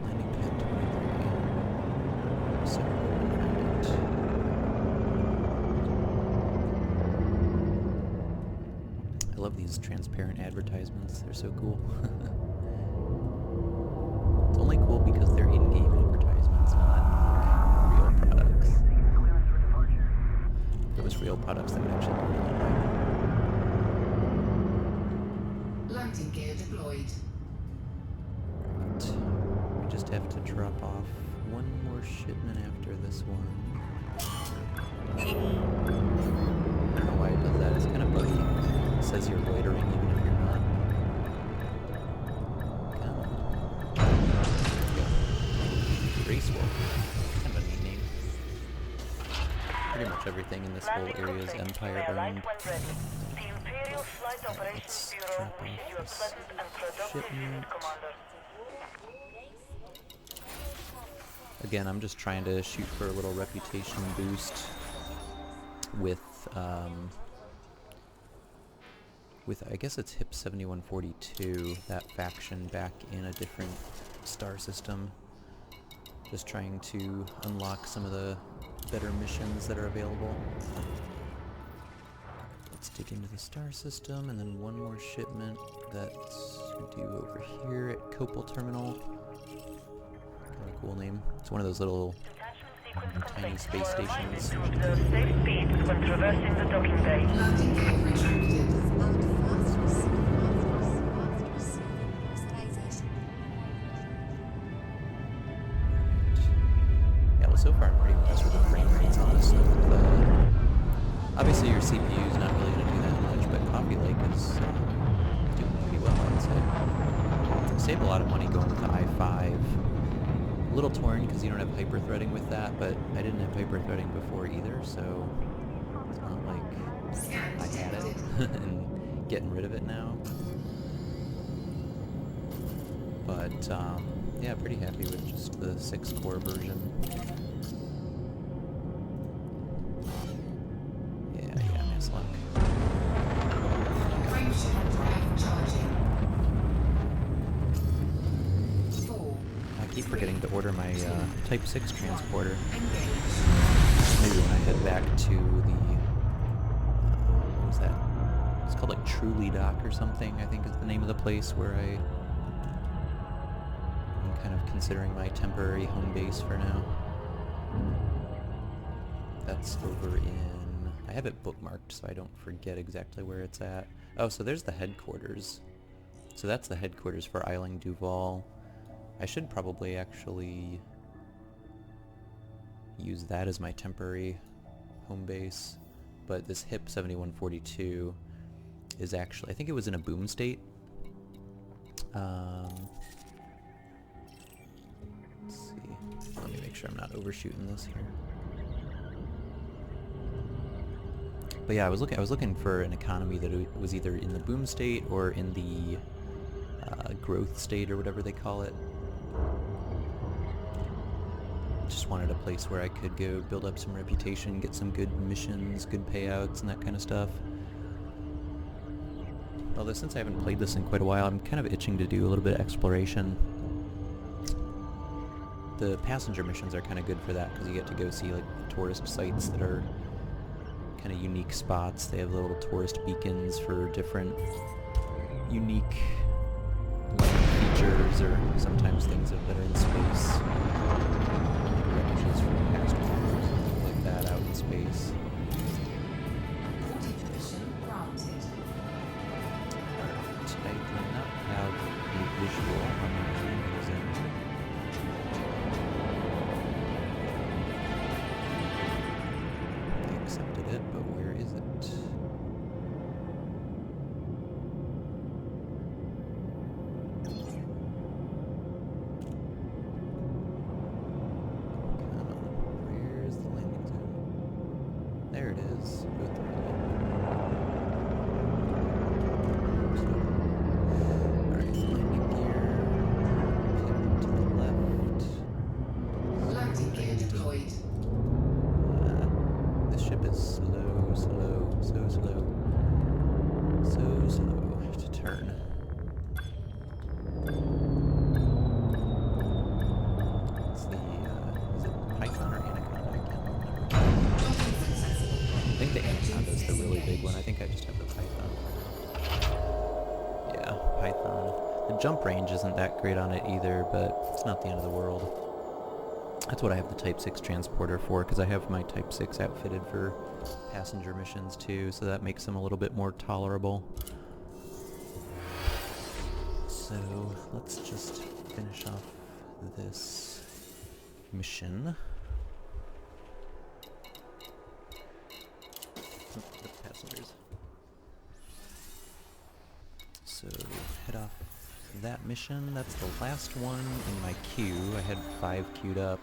Landing pad 23. So we'll find it. I love these transparent advertisements. They're so cool. It's only cool because they're in-game advertisements, not real products. If it was real products, that would actually be really bad. Landing gear deployed. Right. We just have to drop off one more shipment after this one. I don't know why it does that. It's kind of buggy. It says you're loitering even if you're not. Come on. There we go. Racewolf. Kind of a neat name. Pretty much everything in this whole area is Empire owned. When ready. The Imperial Flight Operations Bureau drop wishes off you a this pleasant and productive shipment. visit, Commander. Again, I'm just trying to shoot for a little reputation boost with I guess it's HIP 7142, that faction back in a different star system. Just trying to unlock some of the better missions that are available. Let's dig into the star system, and then one more shipment that's due over here at Copal Terminal. Kind of cool name. It's one of those little tiny space stations. To observe safe speeds when traversing the docking bay. Landing gear retracted. Yeah, well, so far I'm pretty impressed with the frame rates on this. Obviously your CPU is not really going to do that much, but Coffee Lake is doing pretty well, I'd say. Saved a lot of money going with the i5. A little torn because you don't have hyper-threading with that, but I didn't have hyper-threading before either, so it's not like I had it and getting rid of it now. But yeah, pretty happy with just the 6-core version. Yeah, nice luck. Frameshift drive charging. 4. I keep forgetting to order my Type 6 transporter. Engage. Maybe when I head back to the, what was that? It's called like Truly Dock or something, I think is the name of the place where I'm kind of considering my temporary home base for now. That's over in, I have it bookmarked so I don't forget exactly where it's at. Oh, so there's the headquarters. So that's the headquarters for Eiling Duval. I should probably actually use that as my temporary home base, but this HIP 7142 is actually, I think it was in a boom state. Let's see. Let me make sure I'm not overshooting this here. But yeah, I was looking for an economy that was either in the boom state or in the growth state or whatever they call it. Just wanted a place where I could go build up some reputation, get some good missions, good payouts, and that kind of stuff. Although since I haven't played this in quite a while, I'm kind of itching to do a little bit of exploration. The passenger missions are kind of good for that, because you get to go see like tourist sites that are kind of unique spots. They have the little tourist beacons for different unique features, or sometimes things that are in space. Like wreckages from past wars and things like that out in space. Boarding permission granted. Alright, I do not have a visual on the landing zone. I accepted it, but where is it? Come on, where's the landing zone? There it is. Go through it. Alright, landing gear. Pivot to the left. Landing gear deployed. This ship is slow, so slow to turn. It's the, is it Python or Anaconda? I can't remember. I think the Anaconda is the really big one. I think I just have the Python. Yeah, Python. The jump range isn't that great on it either, but it's not the end of the world. That's what I have the Type 6 transporter for, because I have my Type 6 outfitted for passenger missions too, so that makes them a little bit more tolerable. So let's just finish off this mission. Oh, the passengers. So head off that mission. That's the last one in my queue. I had 5 queued up.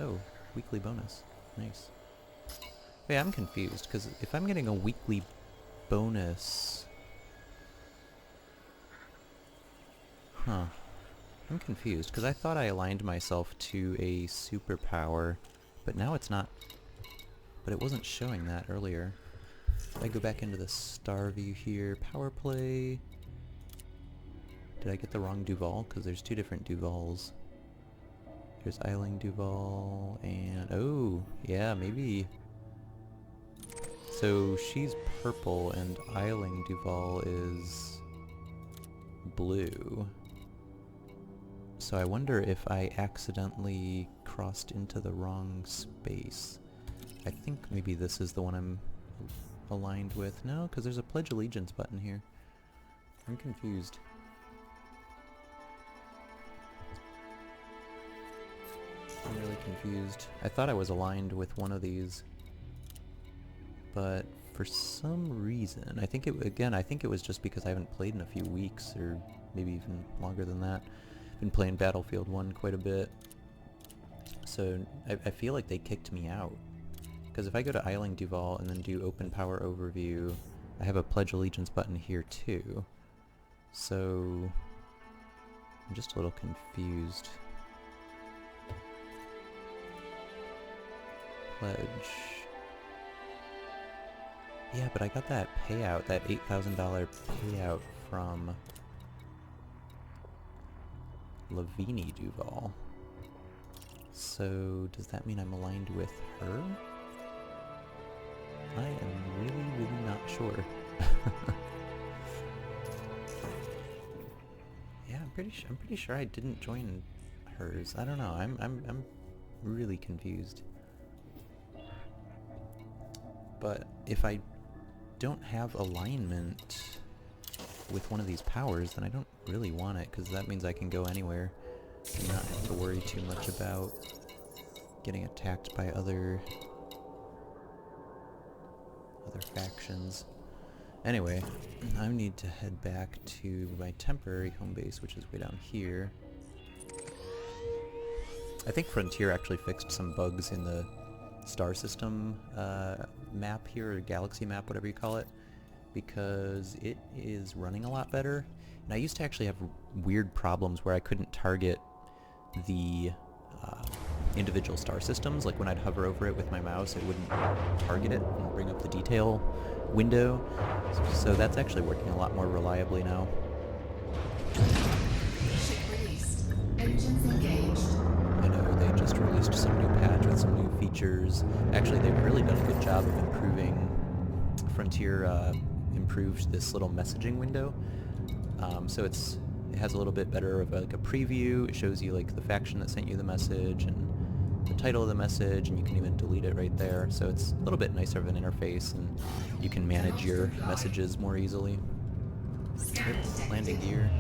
Oh, weekly bonus. Nice. Wait, I'm confused, because if I'm getting a weekly bonus... Huh. I'm confused, because I thought I aligned myself to a superpower, but now it's not... But it wasn't showing that earlier. If I go back into the star view here, power play... Did I get the wrong Duval? Because there's 2 different Duvals. There's Eiling Duval and... Oh, yeah, maybe... So she's purple and Eiling Duval is blue. So I wonder if I accidentally crossed into the wrong space. I think maybe this is the one I'm aligned with. No, because there's a Pledge Allegiance button here. I'm confused. I'm really confused. I thought I was aligned with one of these, but for some reason, I think it was just because I haven't played in a few weeks, or maybe even longer than that. Been playing Battlefield 1 quite a bit, so I feel like they kicked me out. Because if I go to Eiling Duval and then do Open Power Overview, I have a Pledge Allegiance button here too. So I'm just a little confused. Pledge. Yeah, but I got that payout, that $8,000 payout from Lavini Duval. So does that mean I'm aligned with her? I am really not sure. Yeah, I'm pretty sure I didn't join hers. I don't know. I'm really confused. But if I don't have alignment with one of these powers, then I don't really want it, because that means I can go anywhere and not have to worry too much about getting attacked by other factions. Anyway, I need to head back to my temporary home base, which is way down here. I think Frontier actually fixed some bugs in the star system map here, or galaxy map, whatever you call it, because it is running a lot better. And I used to actually have weird problems where I couldn't target the individual star systems. Like when I'd hover over it with my mouse, it wouldn't target it and bring up the detail window. So that's actually working a lot more reliably now. Ship released. Engines engaged. I know they just released some new patch with some new features. Actually, they've really done a good job of improving. Frontier improved this little messaging window. So it has a little bit better of like a preview. It shows you like the faction that sent you the message and the title of the message, and you can even delete it right there. So it's a little bit nicer of an interface, and you can manage your messages more easily. Scan detected. Landing gear.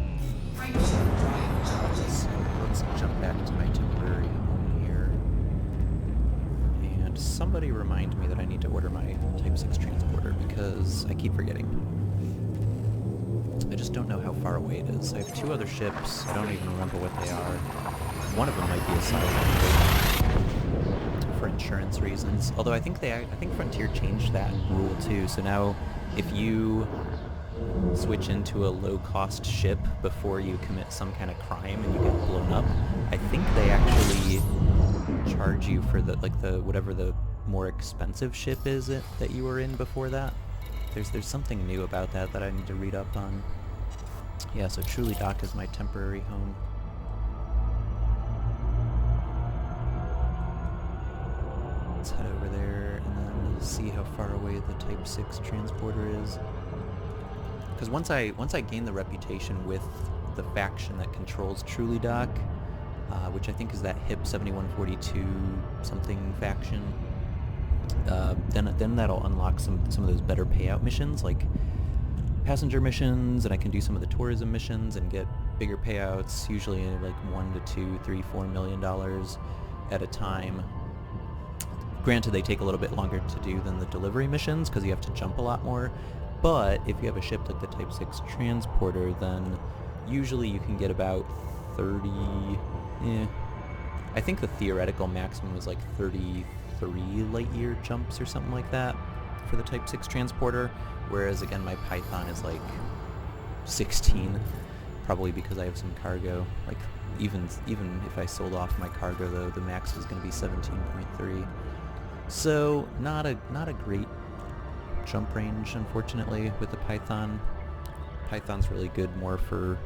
Right drive charges. So let's jump back to my temporary home here. And somebody remind me that I need to order my Type 6 transporter, because I keep forgetting. I just don't know how far away it is. I have 2 other ships. I don't even remember what they are. One of them might be a silent for insurance reasons. Although I think Frontier changed that rule too. So now if you switch into a low-cost ship before you commit some kind of crime and you get blown up, I think they actually charge you for the whatever the more expensive ship is that you were in before that. There's something new about that I need to read up on. Yeah, so Truly Dock is my temporary home. Let's head over there and then see how far away the Type 6 transporter is. Because once I gain the reputation with the faction that controls Truly Dock, which I think is that HIP 7142 something faction, then that'll unlock some of those better payout missions, like passenger missions, and I can do some of the tourism missions and get bigger payouts, usually like $1 to $2, $3, $4 million at a time. Granted, they take a little bit longer to do than the delivery missions because you have to jump a lot more, but if you have a ship like the Type 6 transporter, then usually you can get about 30, I think the theoretical maximum is like 33 light-year jumps or something like that for the Type 6 transporter, whereas again my Python is like 16, probably because I have some cargo. Like even if I sold off my cargo though, the max is going to be 17.3. So not a great jump range, unfortunately, with the Python. Python's really good more for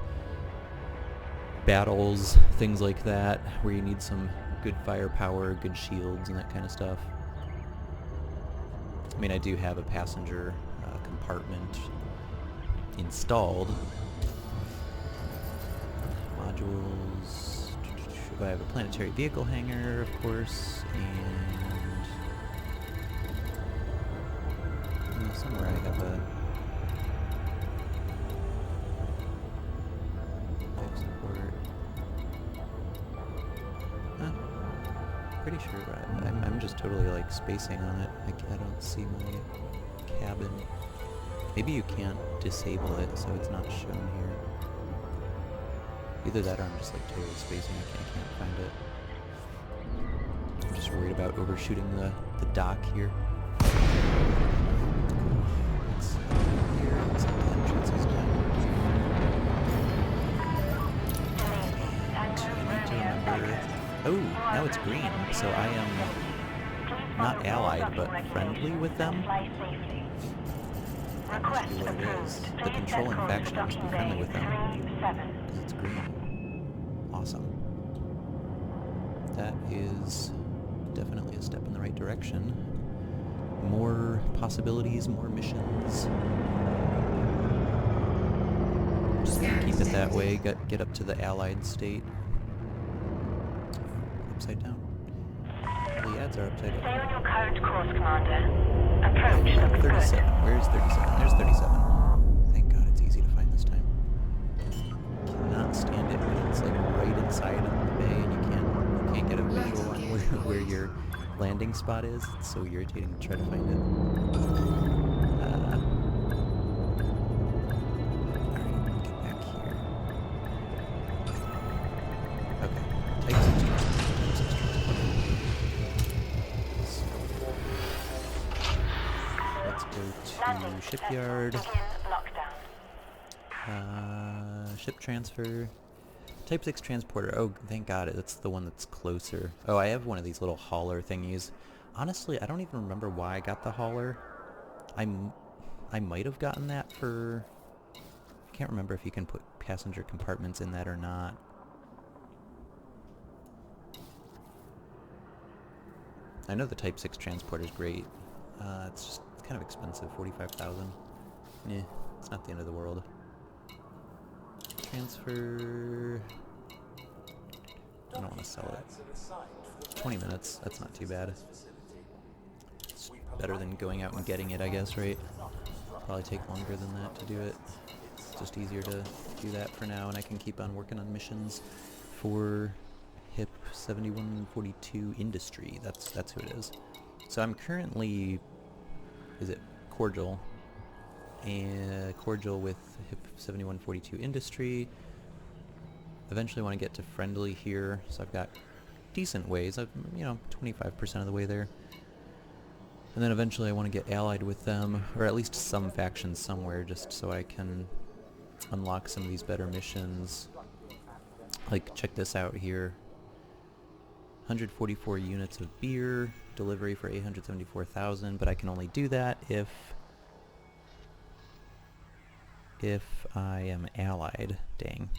battles, things like that, where you need some good firepower, good shields, and that kind of stuff. I mean, I do have a passenger compartment installed. Modules. I have a planetary vehicle hangar, of course, and somewhere I have a life support. Pretty sure I'm just totally like spacing on it. I don't see my cabin. Maybe you can't disable it so it's not shown here. Either that or I'm just like totally spacing. I can't find it. I'm just worried about overshooting the dock here. Oh, now it's green, so I am not allied, but friendly with them. That must be what it is. The controlling faction must be friendly with them, because it's green. Awesome. That is definitely a step in the right direction. More possibilities, more missions. Just gonna keep it that way, get up to the allied state. Upside down. The ads are upside Stay down. on your current course, Commander. Approach looks 37. good. Where's 37? There's 37. Thank God it's easy to find this time. Cannot stand it when it's like right inside of the bay and you can't get a visual on where your landing spot is. It's so irritating to try to find it. Alright, get back here. Okay. Type 6 Let's go to shipyard. Begin lockdown. Ship transfer. Type 6 transporter. Oh, thank God, it's the one that's closer. Oh, I have one of these little hauler thingies. Honestly, I don't even remember why I got the hauler. I might have gotten that for... I can't remember if you can put passenger compartments in that or not. I know the Type 6 transporter is great. It's just kind of expensive, 45,000. Yeah, it's not the end of the world. Transfer... I don't want to sell it. 20 minutes, that's not too bad. It's better than going out and getting it, I guess, right? Probably take longer than that to do it. It's just easier to do that for now, and I can keep on working on missions for HIP 7142 Industry. That's who it is. So I'm currently... Is it Cordial? And Cordial with HIP 7142 Industry. Eventually want to get to Friendly here, so I've got decent ways. I'm, 25% of the way there. And then eventually I want to get allied with them, or at least some factions somewhere, just so I can unlock some of these better missions. Like, check this out here. 144 units of beer, delivery for 874,000, but I can only do that if I am allied. Dang.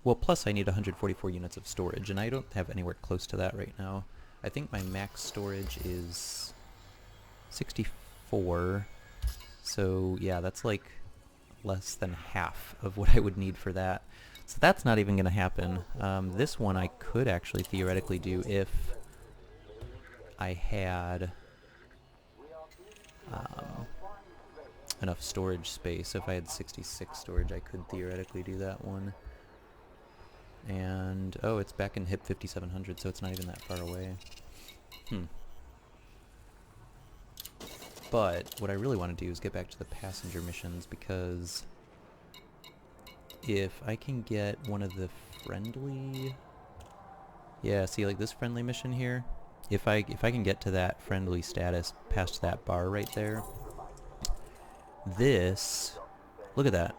Well, plus I need 144 units of storage, and I don't have anywhere close to that right now. I think my max storage is 64, so yeah, that's like less than half of what I would need for that. So that's not even going to happen. This one I could actually theoretically do if I had enough storage space. If I had 66 storage, I could theoretically do that one. And, oh, it's back in HIP 5700, so it's not even that far away. But what I really want to do is get back to the passenger missions, because if I can get one of the friendly... Yeah, see, like this friendly mission here? If I can get to that friendly status past that bar right there, this... Look at that.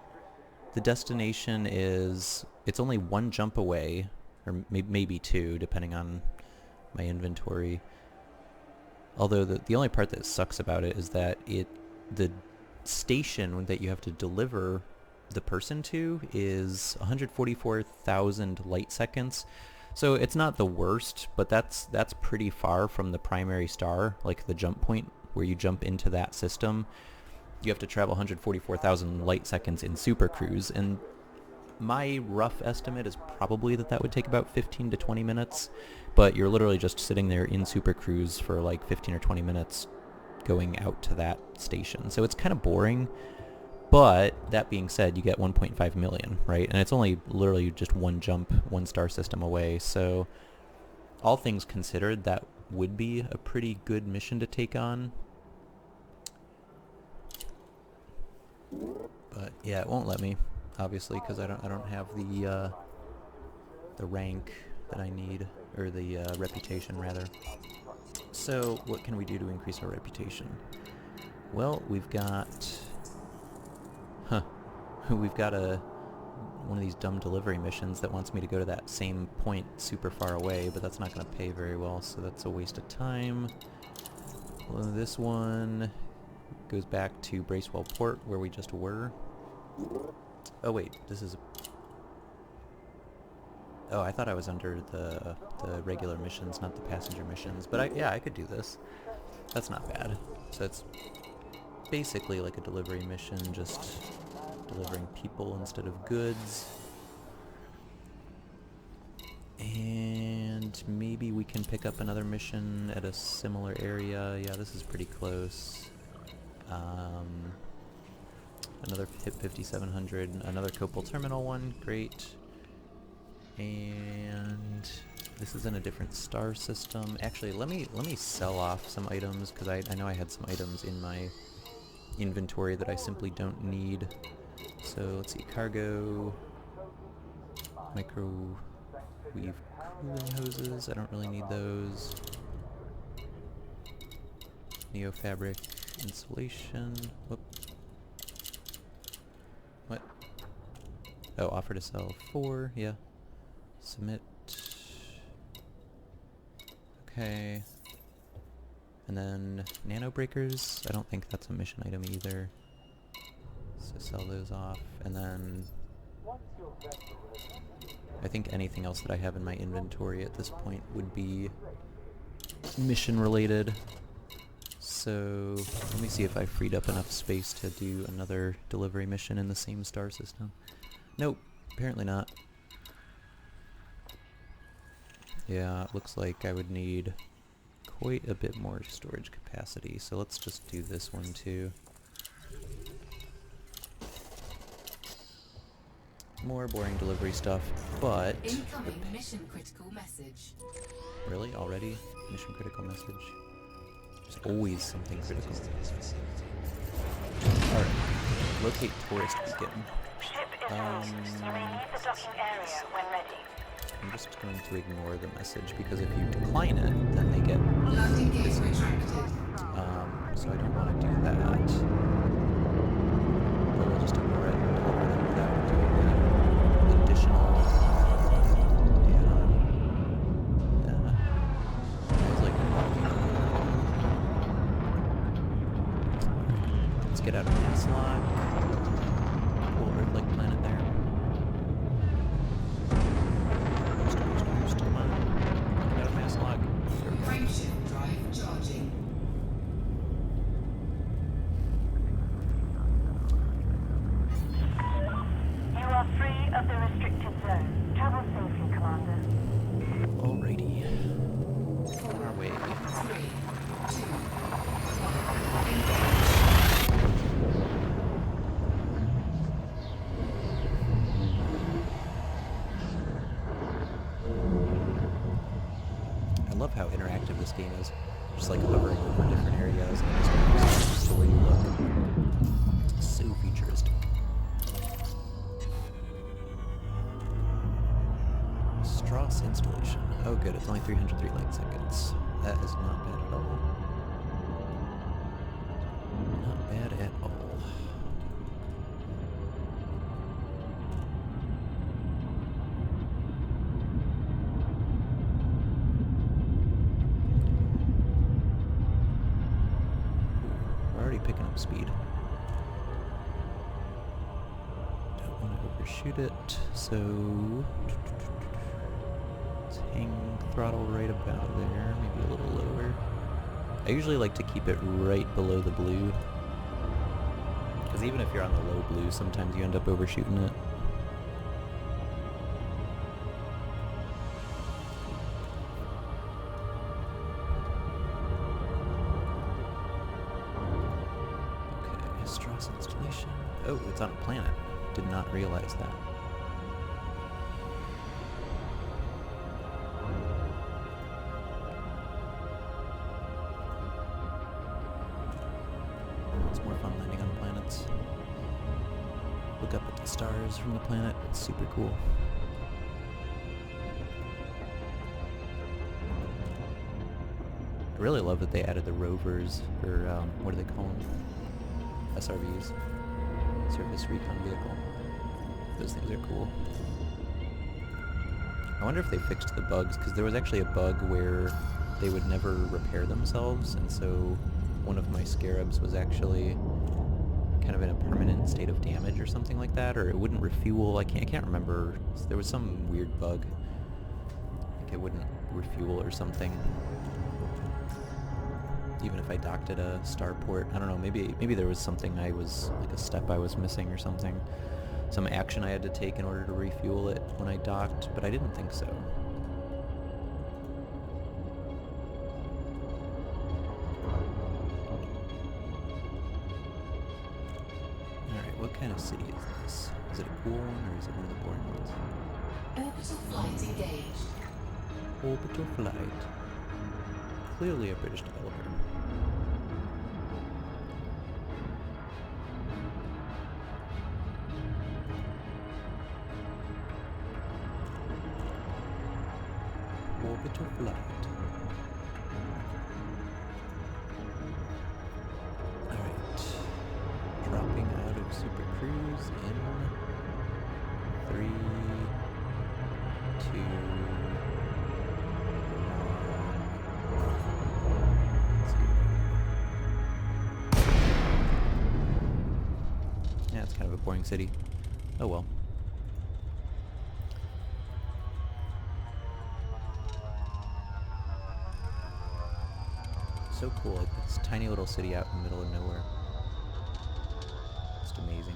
The destination is... It's only one jump away, or maybe two, depending on my inventory. Although the only part that sucks about it is that the station that you have to deliver the person to is 144,000 light seconds. So it's not the worst, but that's pretty far from the primary star, like the jump point where you jump into that system. You have to travel 144,000 light seconds in Super Cruise, and my rough estimate is probably that would take about 15 to 20 minutes, but you're literally just sitting there in Super Cruise for like 15 or 20 minutes going out to that station. So it's kind of boring, but that being said, you get 1.5 million, right? And it's only literally just one jump, one star system away, so all things considered, that would be a pretty good mission to take on. But yeah, it won't let me, obviously, because I don't have the rank that I need, or the reputation rather. So what can we do to increase our reputation? Well, we've got we've got one of these dumb delivery missions that wants me to go to that same point super far away, but that's not going to pay very well, so that's a waste of time. Well, this one goes back to Bracewell Port, where we just were. Oh wait, this is... Oh, I thought I was under the regular missions, not the passenger missions. But yeah, I could do this. That's not bad. So it's basically like a delivery mission, just delivering people instead of goods. And maybe we can pick up another mission at a similar area. Yeah, this is pretty close. Another HIP 5700, another Copal Terminal one, great. And this is in a different star system. Actually, let me sell off some items, because I know I had some items in my inventory that I simply don't need. So let's see, cargo, microwave cooling hoses, I don't really need those. Neo fabric insulation, whoop. What? Oh, offer to sell 4, yeah. Submit. Okay. And then nano breakers, I don't think that's a mission item either. So sell those off, and then I think anything else that I have in my inventory at this point would be mission related. So let me see if I freed up enough space to do another delivery mission in the same star system. Nope, apparently not. Yeah, it looks like I would need quite a bit more storage capacity, so let's just do this one too. More boring delivery stuff, but... Incoming mission critical message. Really? Already? Mission critical message? There's always something critical. Alright. Locate tourist beacon. Ship is reached. You may leave the docking area when ready. I'm just going to ignore the message because if you decline it, then they get... Landing gear retracted. So I don't want to do that. But we'll just ignore it and deliver them without doing that additional... It's like... Let's get out of mass lock. Cool Earth-like planet there. Boost, come on. Get out of mass lock. Frameshift drive charging. You are free of the restricted zone. Travel safely, Commander. Alrighty. On our way. 3, 2, 1. I love how interactive this game is. Just like hovering over different areas and just changes the way you look. So futuristic. Strauss installation. Oh good, it's only 303 light seconds. That is not bad at all. Not bad at all. We're already picking up speed. Don't want to overshoot it, so let's hang throttle right about there, maybe a little lower. I usually like to keep it right below the blue, because even if you're on the low blue, sometimes you end up overshooting it. Okay, Strauss installation. Oh, it's on a planet. Did not realize that. It's more fun landing on planets. Look up at the stars from the planet. It's super cool. I really love that they added the rovers, or what do they call them? SRVs. Surface Recon Vehicle. Those things are cool. I wonder if they fixed the bugs, because there was actually a bug where they would never repair themselves, and so one of my Scarabs was actually kind of in a permanent state of damage or something like that, or it wouldn't refuel. I can't remember. There was some weird bug. Like it wouldn't refuel or something. Even if I docked at a starport. I don't know, maybe there was something like a step I was missing or something. Some action I had to take in order to refuel it when I docked, but I didn't think so. Alright, what kind of city is this? Is it a cool one or is it one of the boring ones? Orbital flight engaged. Orbital flight. Clearly a British developer. Orbital flight. Alright. Dropping out of Super Cruise in 3, 2, Yeah, it's kind of a boring city. Oh well. So cool, like this tiny little city out in the middle of nowhere. Just amazing.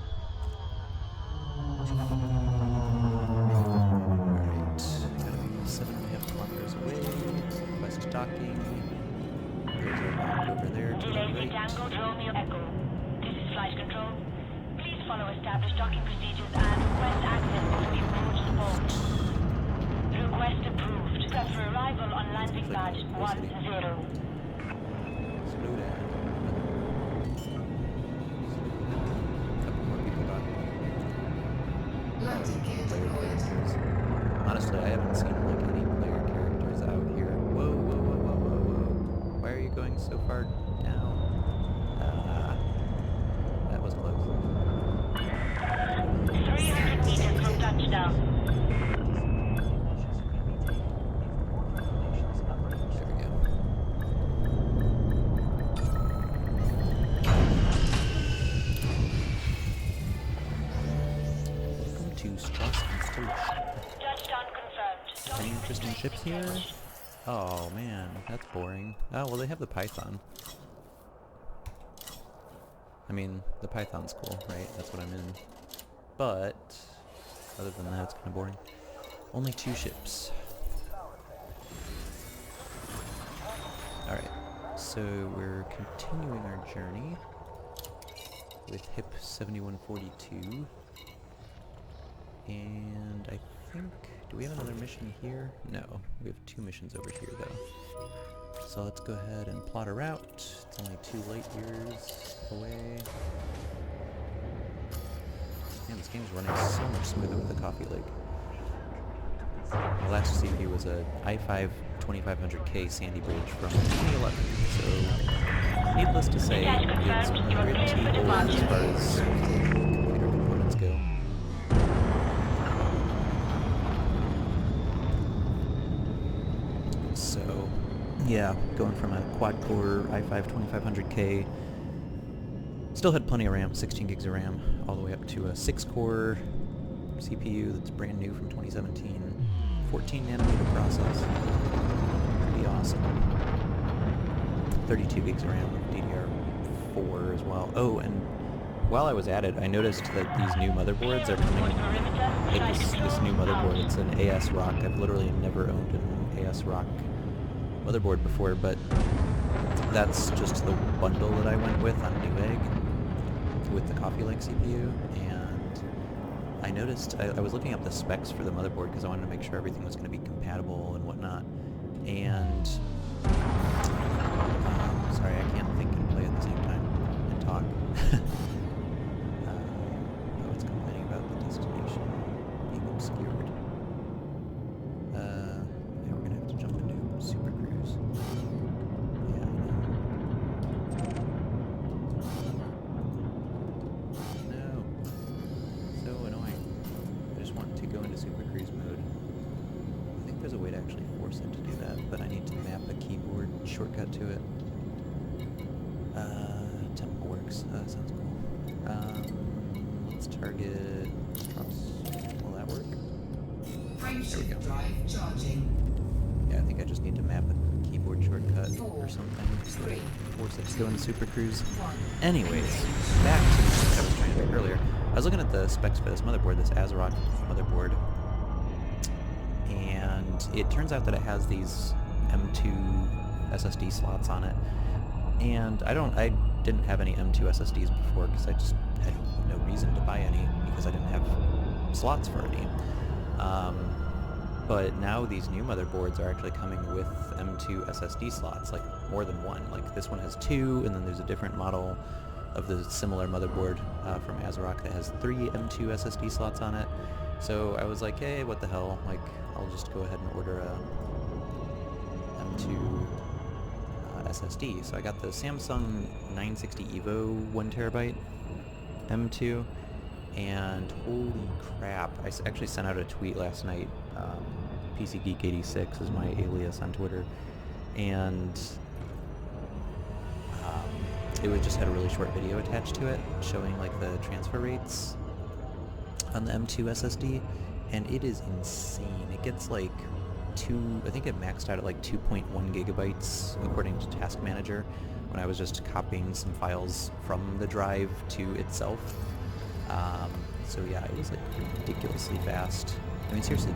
Alright, gotta be 7.5 kilometers away. Request docking. There's our dock over there to the Delay right. Tango Romeo Echo. This is flight control. Please follow established docking procedures and request access before you approach the boat. Request approved. Prep for arrival on landing pad 10. Slow down. Couple more people docking. Landing gear Player deployed. characters. Honestly, I haven't seen like any player characters out here. Whoa, whoa, whoa, whoa, whoa, whoa. Why are you going so far down? That was close. 300 meters from touchdown. There we go. Welcome to Strauss Installation. Touchdown confirmed. Any interesting ships here? Oh man, that's boring. Oh, well they have the Python. I mean, the Python's cool, right? That's what I'm in. But, other than that, it's kind of boring. Only 2 ships. Alright, so we're continuing our journey with HIP 7142. And I think, do we have another mission here? No, we have 2 missions over here though. So let's go ahead and plot a route. It's only 2 light years away. Man, this game's running so much smoother with the coffee lake. My last CPU was a i5 2500K Sandy Bridge from 2011, so needless to say, it's pretty old as far as computer components go. So, yeah, going from a quad-core i5 2500K, still had plenty of RAM, 16 gigs of RAM, all the way up to a 6-core CPU that's brand new from 2017, 14 nanometer process, pretty awesome. 32 gigs of RAM with DDR4 as well. Oh, and while I was at it, I noticed that these new motherboards are coming, like this new motherboard, it's an ASRock. I've literally never owned an ASRock motherboard before, but that's just the bundle that I went with on Newegg with the Coffee Lake CPU, and I noticed, I was looking up the specs for the motherboard because I wanted to make sure everything was going to be compatible and whatnot, and sorry, I can't think and play at the same time and talk. Oh, it's complaining about the destination being obscured. Yeah, we're gonna have to jump into Super Cruise. Yeah, I know. No. So annoying. I just want to go into Super Cruise mode. I think there's a way to actually force it to do that, but I need to map a keyboard shortcut to it. Temple works. Sounds cool. Let's target drops. Will that work? Frameshift drive charging. Yeah, I think I just need to map a keyboard shortcut 4, or something to 3, force it to go into Super Cruise. 1. Anyways, back to what I was trying to do earlier. I was looking at the specs for this motherboard, this ASRock motherboard, and it turns out that it has these M2 SSD slots on it. And I didn't have any M2 SSDs before because I just had no reason to buy any because I didn't have slots for any. But now these new motherboards are actually coming with M2 SSD slots, like more than one. Like this one has 2, and then there's a different model of the similar motherboard from ASRock that has 3 M2 SSD slots on it. So I was like, hey, what the hell? Like, I'll just go ahead and order a M2 SSD. So I got the Samsung 960 EVO 1TB M2, and holy crap, I actually sent out a tweet last night PCGeek86 is my alias on Twitter, and it was just had a really short video attached to it showing like the transfer rates on the M2 SSD, and it is insane. It gets like I think it maxed out at like 2.1 gigabytes according to Task Manager when I was just copying some files from the drive to itself. So yeah, it was like ridiculously fast. I mean, seriously,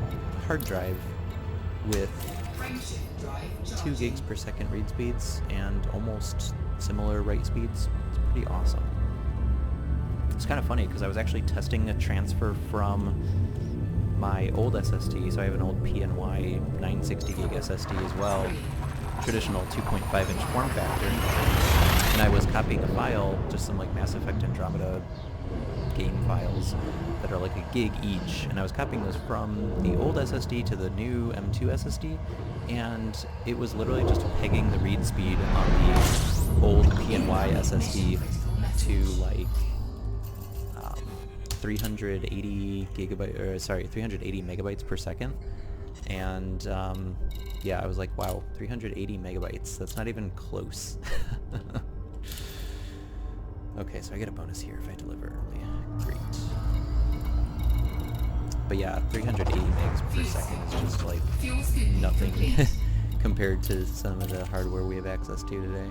hard drive with 2 gigs per second read speeds and almost similar write speeds. It's pretty awesome. It's kind of funny because I was actually testing a transfer from my old SSD, so I have an old PNY 960 gig SSD as well, traditional 2.5 inch form factor, and I was copying a file, just some like Mass Effect Andromeda game files that are like a gig each, and I was copying those from the old SSD to the new M2 SSD, and it was literally just pegging the read speed on the old PNY SSD to like 380 megabytes per second, and yeah, I was like, wow, 380 megabytes, that's not even close. Okay, so I get a bonus here if I deliver early. Great. But yeah, 380 megs per second is just like nothing compared to some of the hardware we have access to today.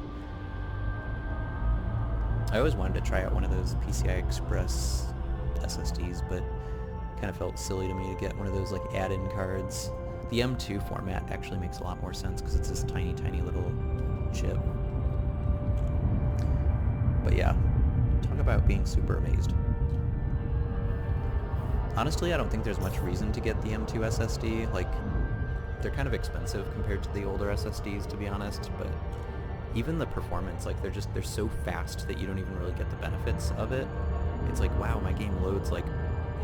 I always wanted to try out one of those PCI Express SSDs, but kind of felt silly to me to get one of those like add-in cards. The M2 format actually makes a lot more sense because it's this tiny, tiny little chip. But yeah, talk about being super amazed. Honestly, I don't think there's much reason to get the M2 SSD. Like, they're kind of expensive compared to the older SSDs, to be honest, but even the performance, like, they're so fast that you don't even really get the benefits of it. It's like, wow, my game loads like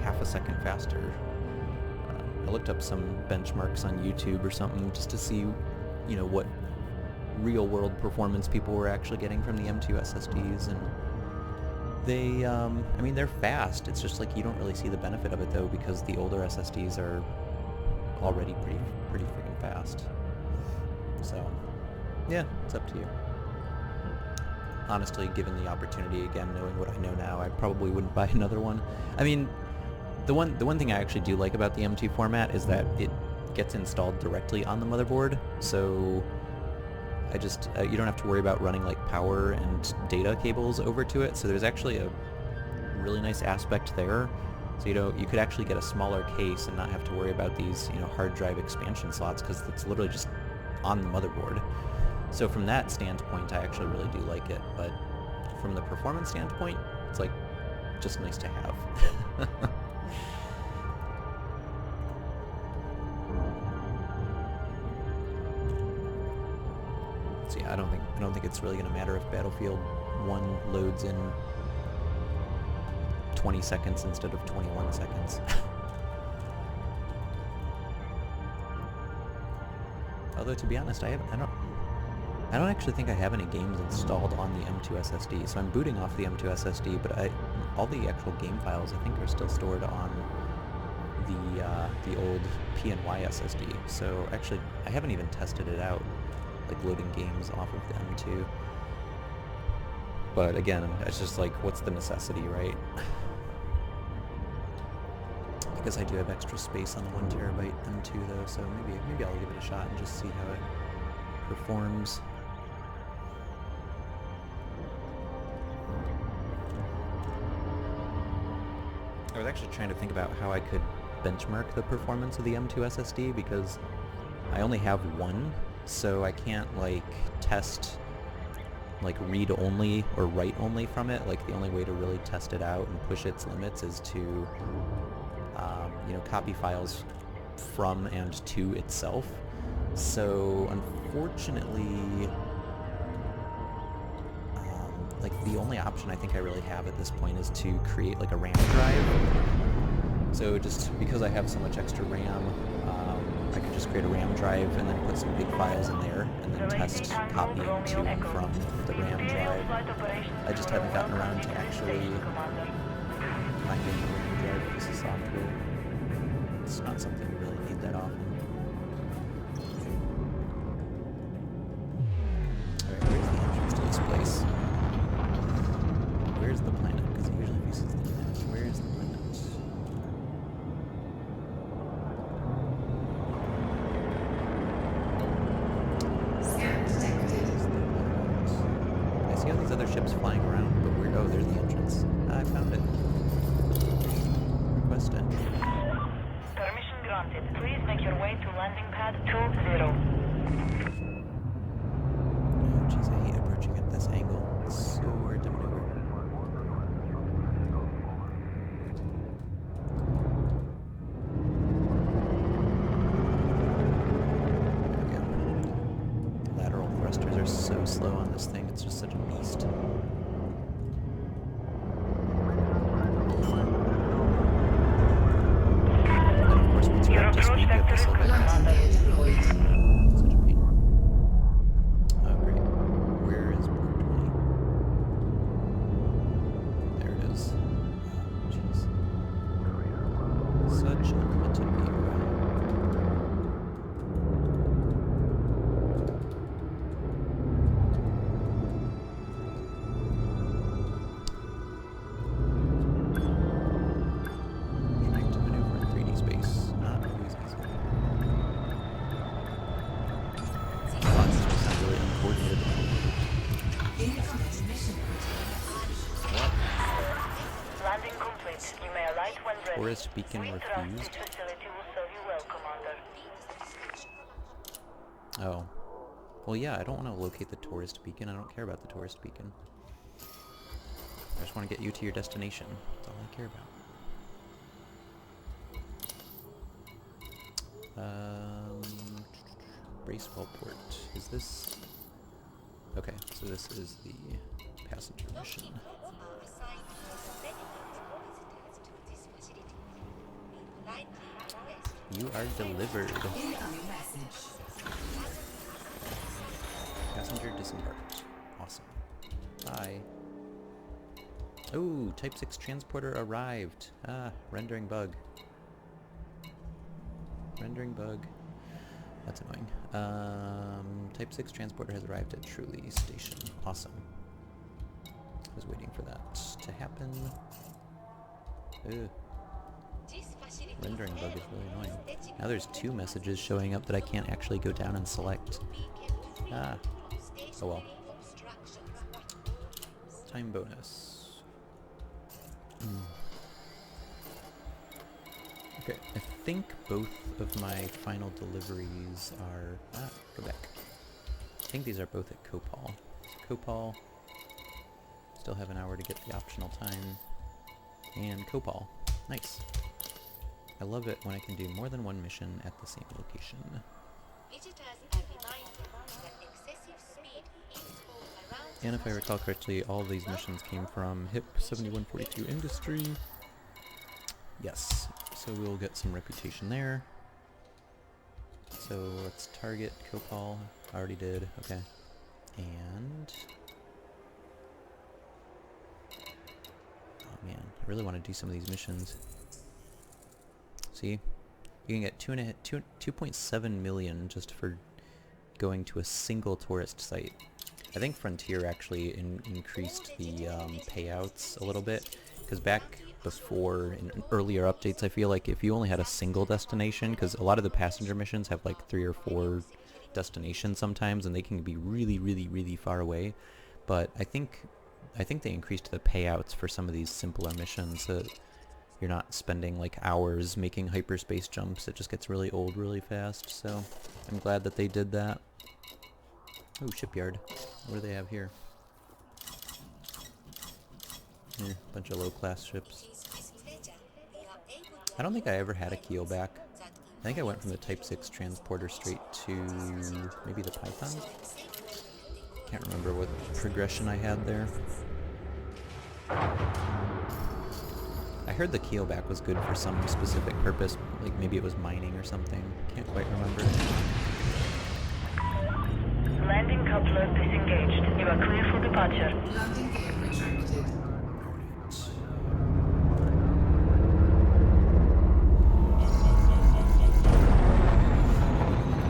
half a second faster. I looked up some benchmarks on YouTube or something just to see, you know, what real-world performance people were actually getting from the M2 SSDs, and they, I mean, they're fast. It's just like you don't really see the benefit of it though, because the older SSDs are already pretty freaking fast. So, yeah, it's up to you. Honestly, given the opportunity, again, knowing what I know now, I probably wouldn't buy another one. I mean, the one thing I actually do like about the M2 format is that it gets installed directly on the motherboard, so I just, you don't have to worry about running like power and data cables over to it, so there's actually a really nice aspect there. So, you know, you could actually get a smaller case and not have to worry about these, you know, hard drive expansion slots, because it's literally just on the motherboard. So from that standpoint, I actually really do like it, but from the performance standpoint, it's like just nice to have. So yeah, I don't think it's really going to matter if Battlefield 1 loads in 20 seconds instead of 21 seconds. Although, to be honest, I don't actually think I have any games installed on the M2 SSD. So I'm booting off the M2 SSD, but all the actual game files I think are still stored on the old PNY SSD. So actually, I haven't even tested it out, like loading games off of the M2. But again, it's just like, what's the necessity, right? Because I do have extra space on the 1 terabyte M2 though, so maybe I'll give it a shot and just see how it performs. I was actually trying to think about how I could benchmark the performance of the M2 SSD, because I only have one, so I can't like test like read only or write only from it. Like, the only way to really test it out and push its limits is to you know, copy files from and to itself. So unfortunately, like, the only option I think I really have at this point is to create like a RAM drive. So just because I have so much extra RAM, I could just create a RAM drive and then put some big files in there and then test copying to and from the RAM drive. I just haven't gotten around to actually finding a RAM drive piece of software. It's not something we really need that often. make your way to landing pad 20. Oh, jeez, I hate approaching at this angle. It's so hard to maneuver. There we go. Lateral thrusters are so slow on this thing. It's just such a beast. Your approach vector is good, Commander. Landing gear deployed. Such a pain. Oh, great. Where is port 20? There it is. Oh, jeez. Such a limited view. Trying to maneuver in 3D space. Not always easy. Oh, this will sound really uncoordinated. Incoming mission critical. What? Landing complete. You may alight when ready. Forest beacon We trust this refused? facility will serve you well, Commander. Oh. Well, yeah, I don't want to locate the tourist beacon. I don't care about the tourist beacon. I just want to get you to your destination. That's all I care about. Bracewell port. Is this... Okay, so this is the passenger mission. Are assigned for benefits for visitors to this facility. We politely request You are delivered. Incoming message. Passenger disembarked. Awesome. Bye. Oh, Type 6 transporter arrived. Ah, rendering bug. Rendering bug. That's annoying. Type 6 transporter has arrived at Truly Station. Awesome. I was waiting for that to happen. Ugh. this facility. Rendering bug is really annoying. Now there's 2 messages showing up that I can't actually go down and select. Ah. Oh well. Time bonus. Okay, I think both of my final deliveries are... Ah, go back. I think these are both at Copal. So Copal. Still have an hour to get the optional time. And Copal. Nice. I love it when I can do more than one mission at the same location. Visitors are reminded that excessive speed is all around. And if I recall correctly, all of these missions came from HIP 7142 Industry. Yes, so we'll get some reputation there. So let's target Copal. I already did, okay. And... oh man, I really want to do some of these missions. See? You can get 2.7 million just for going to a single tourist site. I think Frontier actually increased the payouts a little bit, because back before, in earlier updates, I feel like if you only had a single destination, because a lot of the passenger missions have like 3 or 4 destinations sometimes, and they can be really, really, really far away. But I think they increased the payouts for some of these simpler missions, so you're not spending like hours making hyperspace jumps. It just gets really old really fast, so I'm glad that they did that. Oh, shipyard. What do they have here? Here, bunch of low-class ships. I don't think I ever had a keel back. I think I went from the Type 6 transporter straight to maybe the Python? Can't remember what progression I had there. I heard the keelback was good for some specific purpose, like maybe it was mining or something. Can't quite remember. Landing coupler disengaged. You are clear for departure. Landing gear retracted.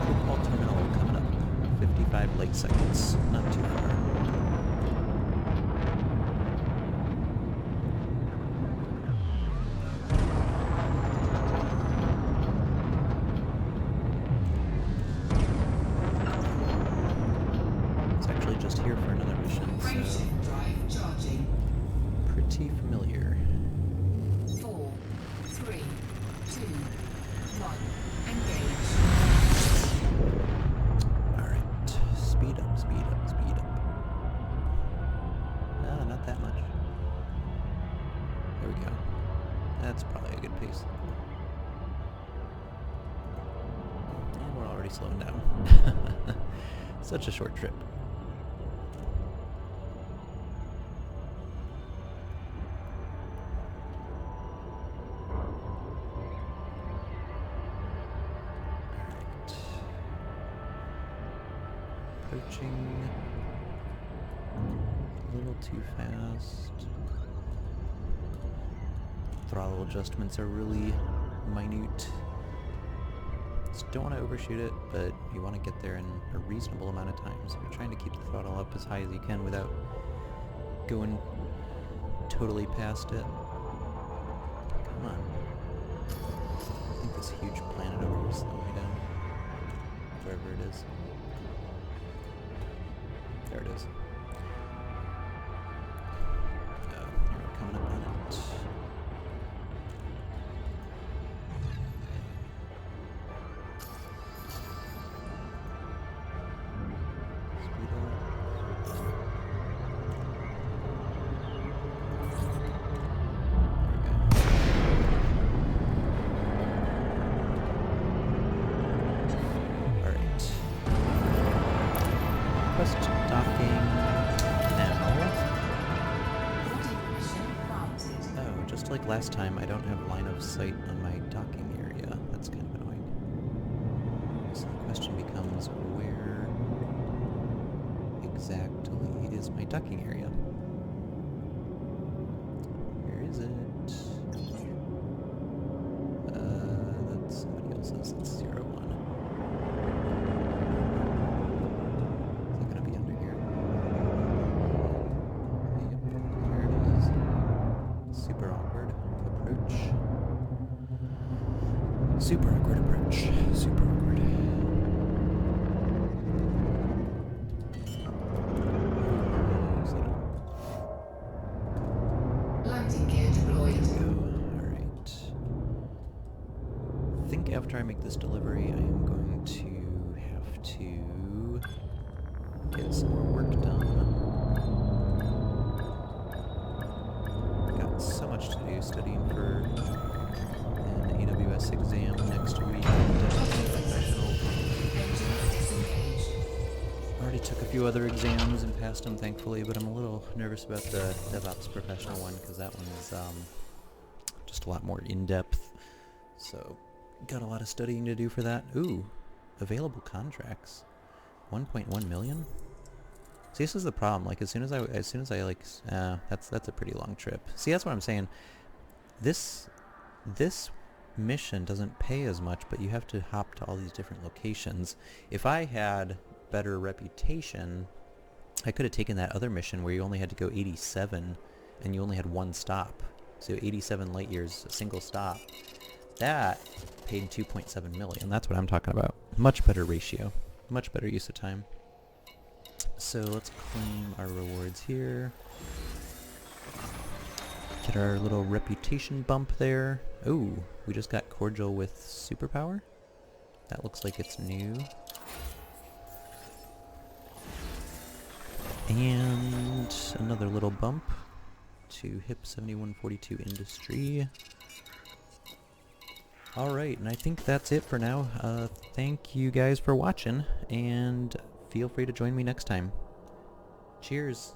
Copal terminal coming up. 55 light seconds. Not too far. It's actually just here for another mission, so Frameshift drive charging. pretty familiar. 4, 3, 2, 1. Engage. slowing down. Such a short trip. Alright. Approaching a little too fast. Throttle adjustments are really minute. Just don't want to overshoot it, but you want to get there in a reasonable amount of time. So you're trying to keep the throttle up as high as you can without going totally past it. Come on. I think this huge planet over here is slowing me down. Wherever it is. There it is. Here we're coming up on it. Request docking now. Oh, just like last time, I don't have line of sight on my docking area. That's kind of annoying. So the question becomes, where exactly is my docking area? Where is it? That's somebody else's. It's 01. Super awkward approach. Super awkward. Landing gear deployed. Alright. I think after I make this delivery, I am going to have to get some more work done. Got so much to do studying for an AWS exam next week. Professional. Already took a few other exams and passed them, thankfully, but I'm a little nervous about the DevOps professional one because that one is just a lot more in-depth. So, got a lot of studying to do for that. Ooh, available contracts, 1.1 million. See, this is the problem. Like, as soon as I like, that's a pretty long trip. See, that's what I'm saying. This mission doesn't pay as much, but you have to hop to all these different locations. If I had better reputation, I could have taken that other mission where you only had to go 87 and you only had one stop. So 87 light years, a single stop. That paid 2.7 million. That's what I'm talking about. Much better ratio. Much better use of time. So let's claim our rewards here. Get our little reputation bump there. Ooh, we just got cordial with superpower. That looks like it's new. And another little bump to HIP 7142 industry. Alright, and I think that's it for now. Thank you guys for watching, and feel free to join me next time. Cheers!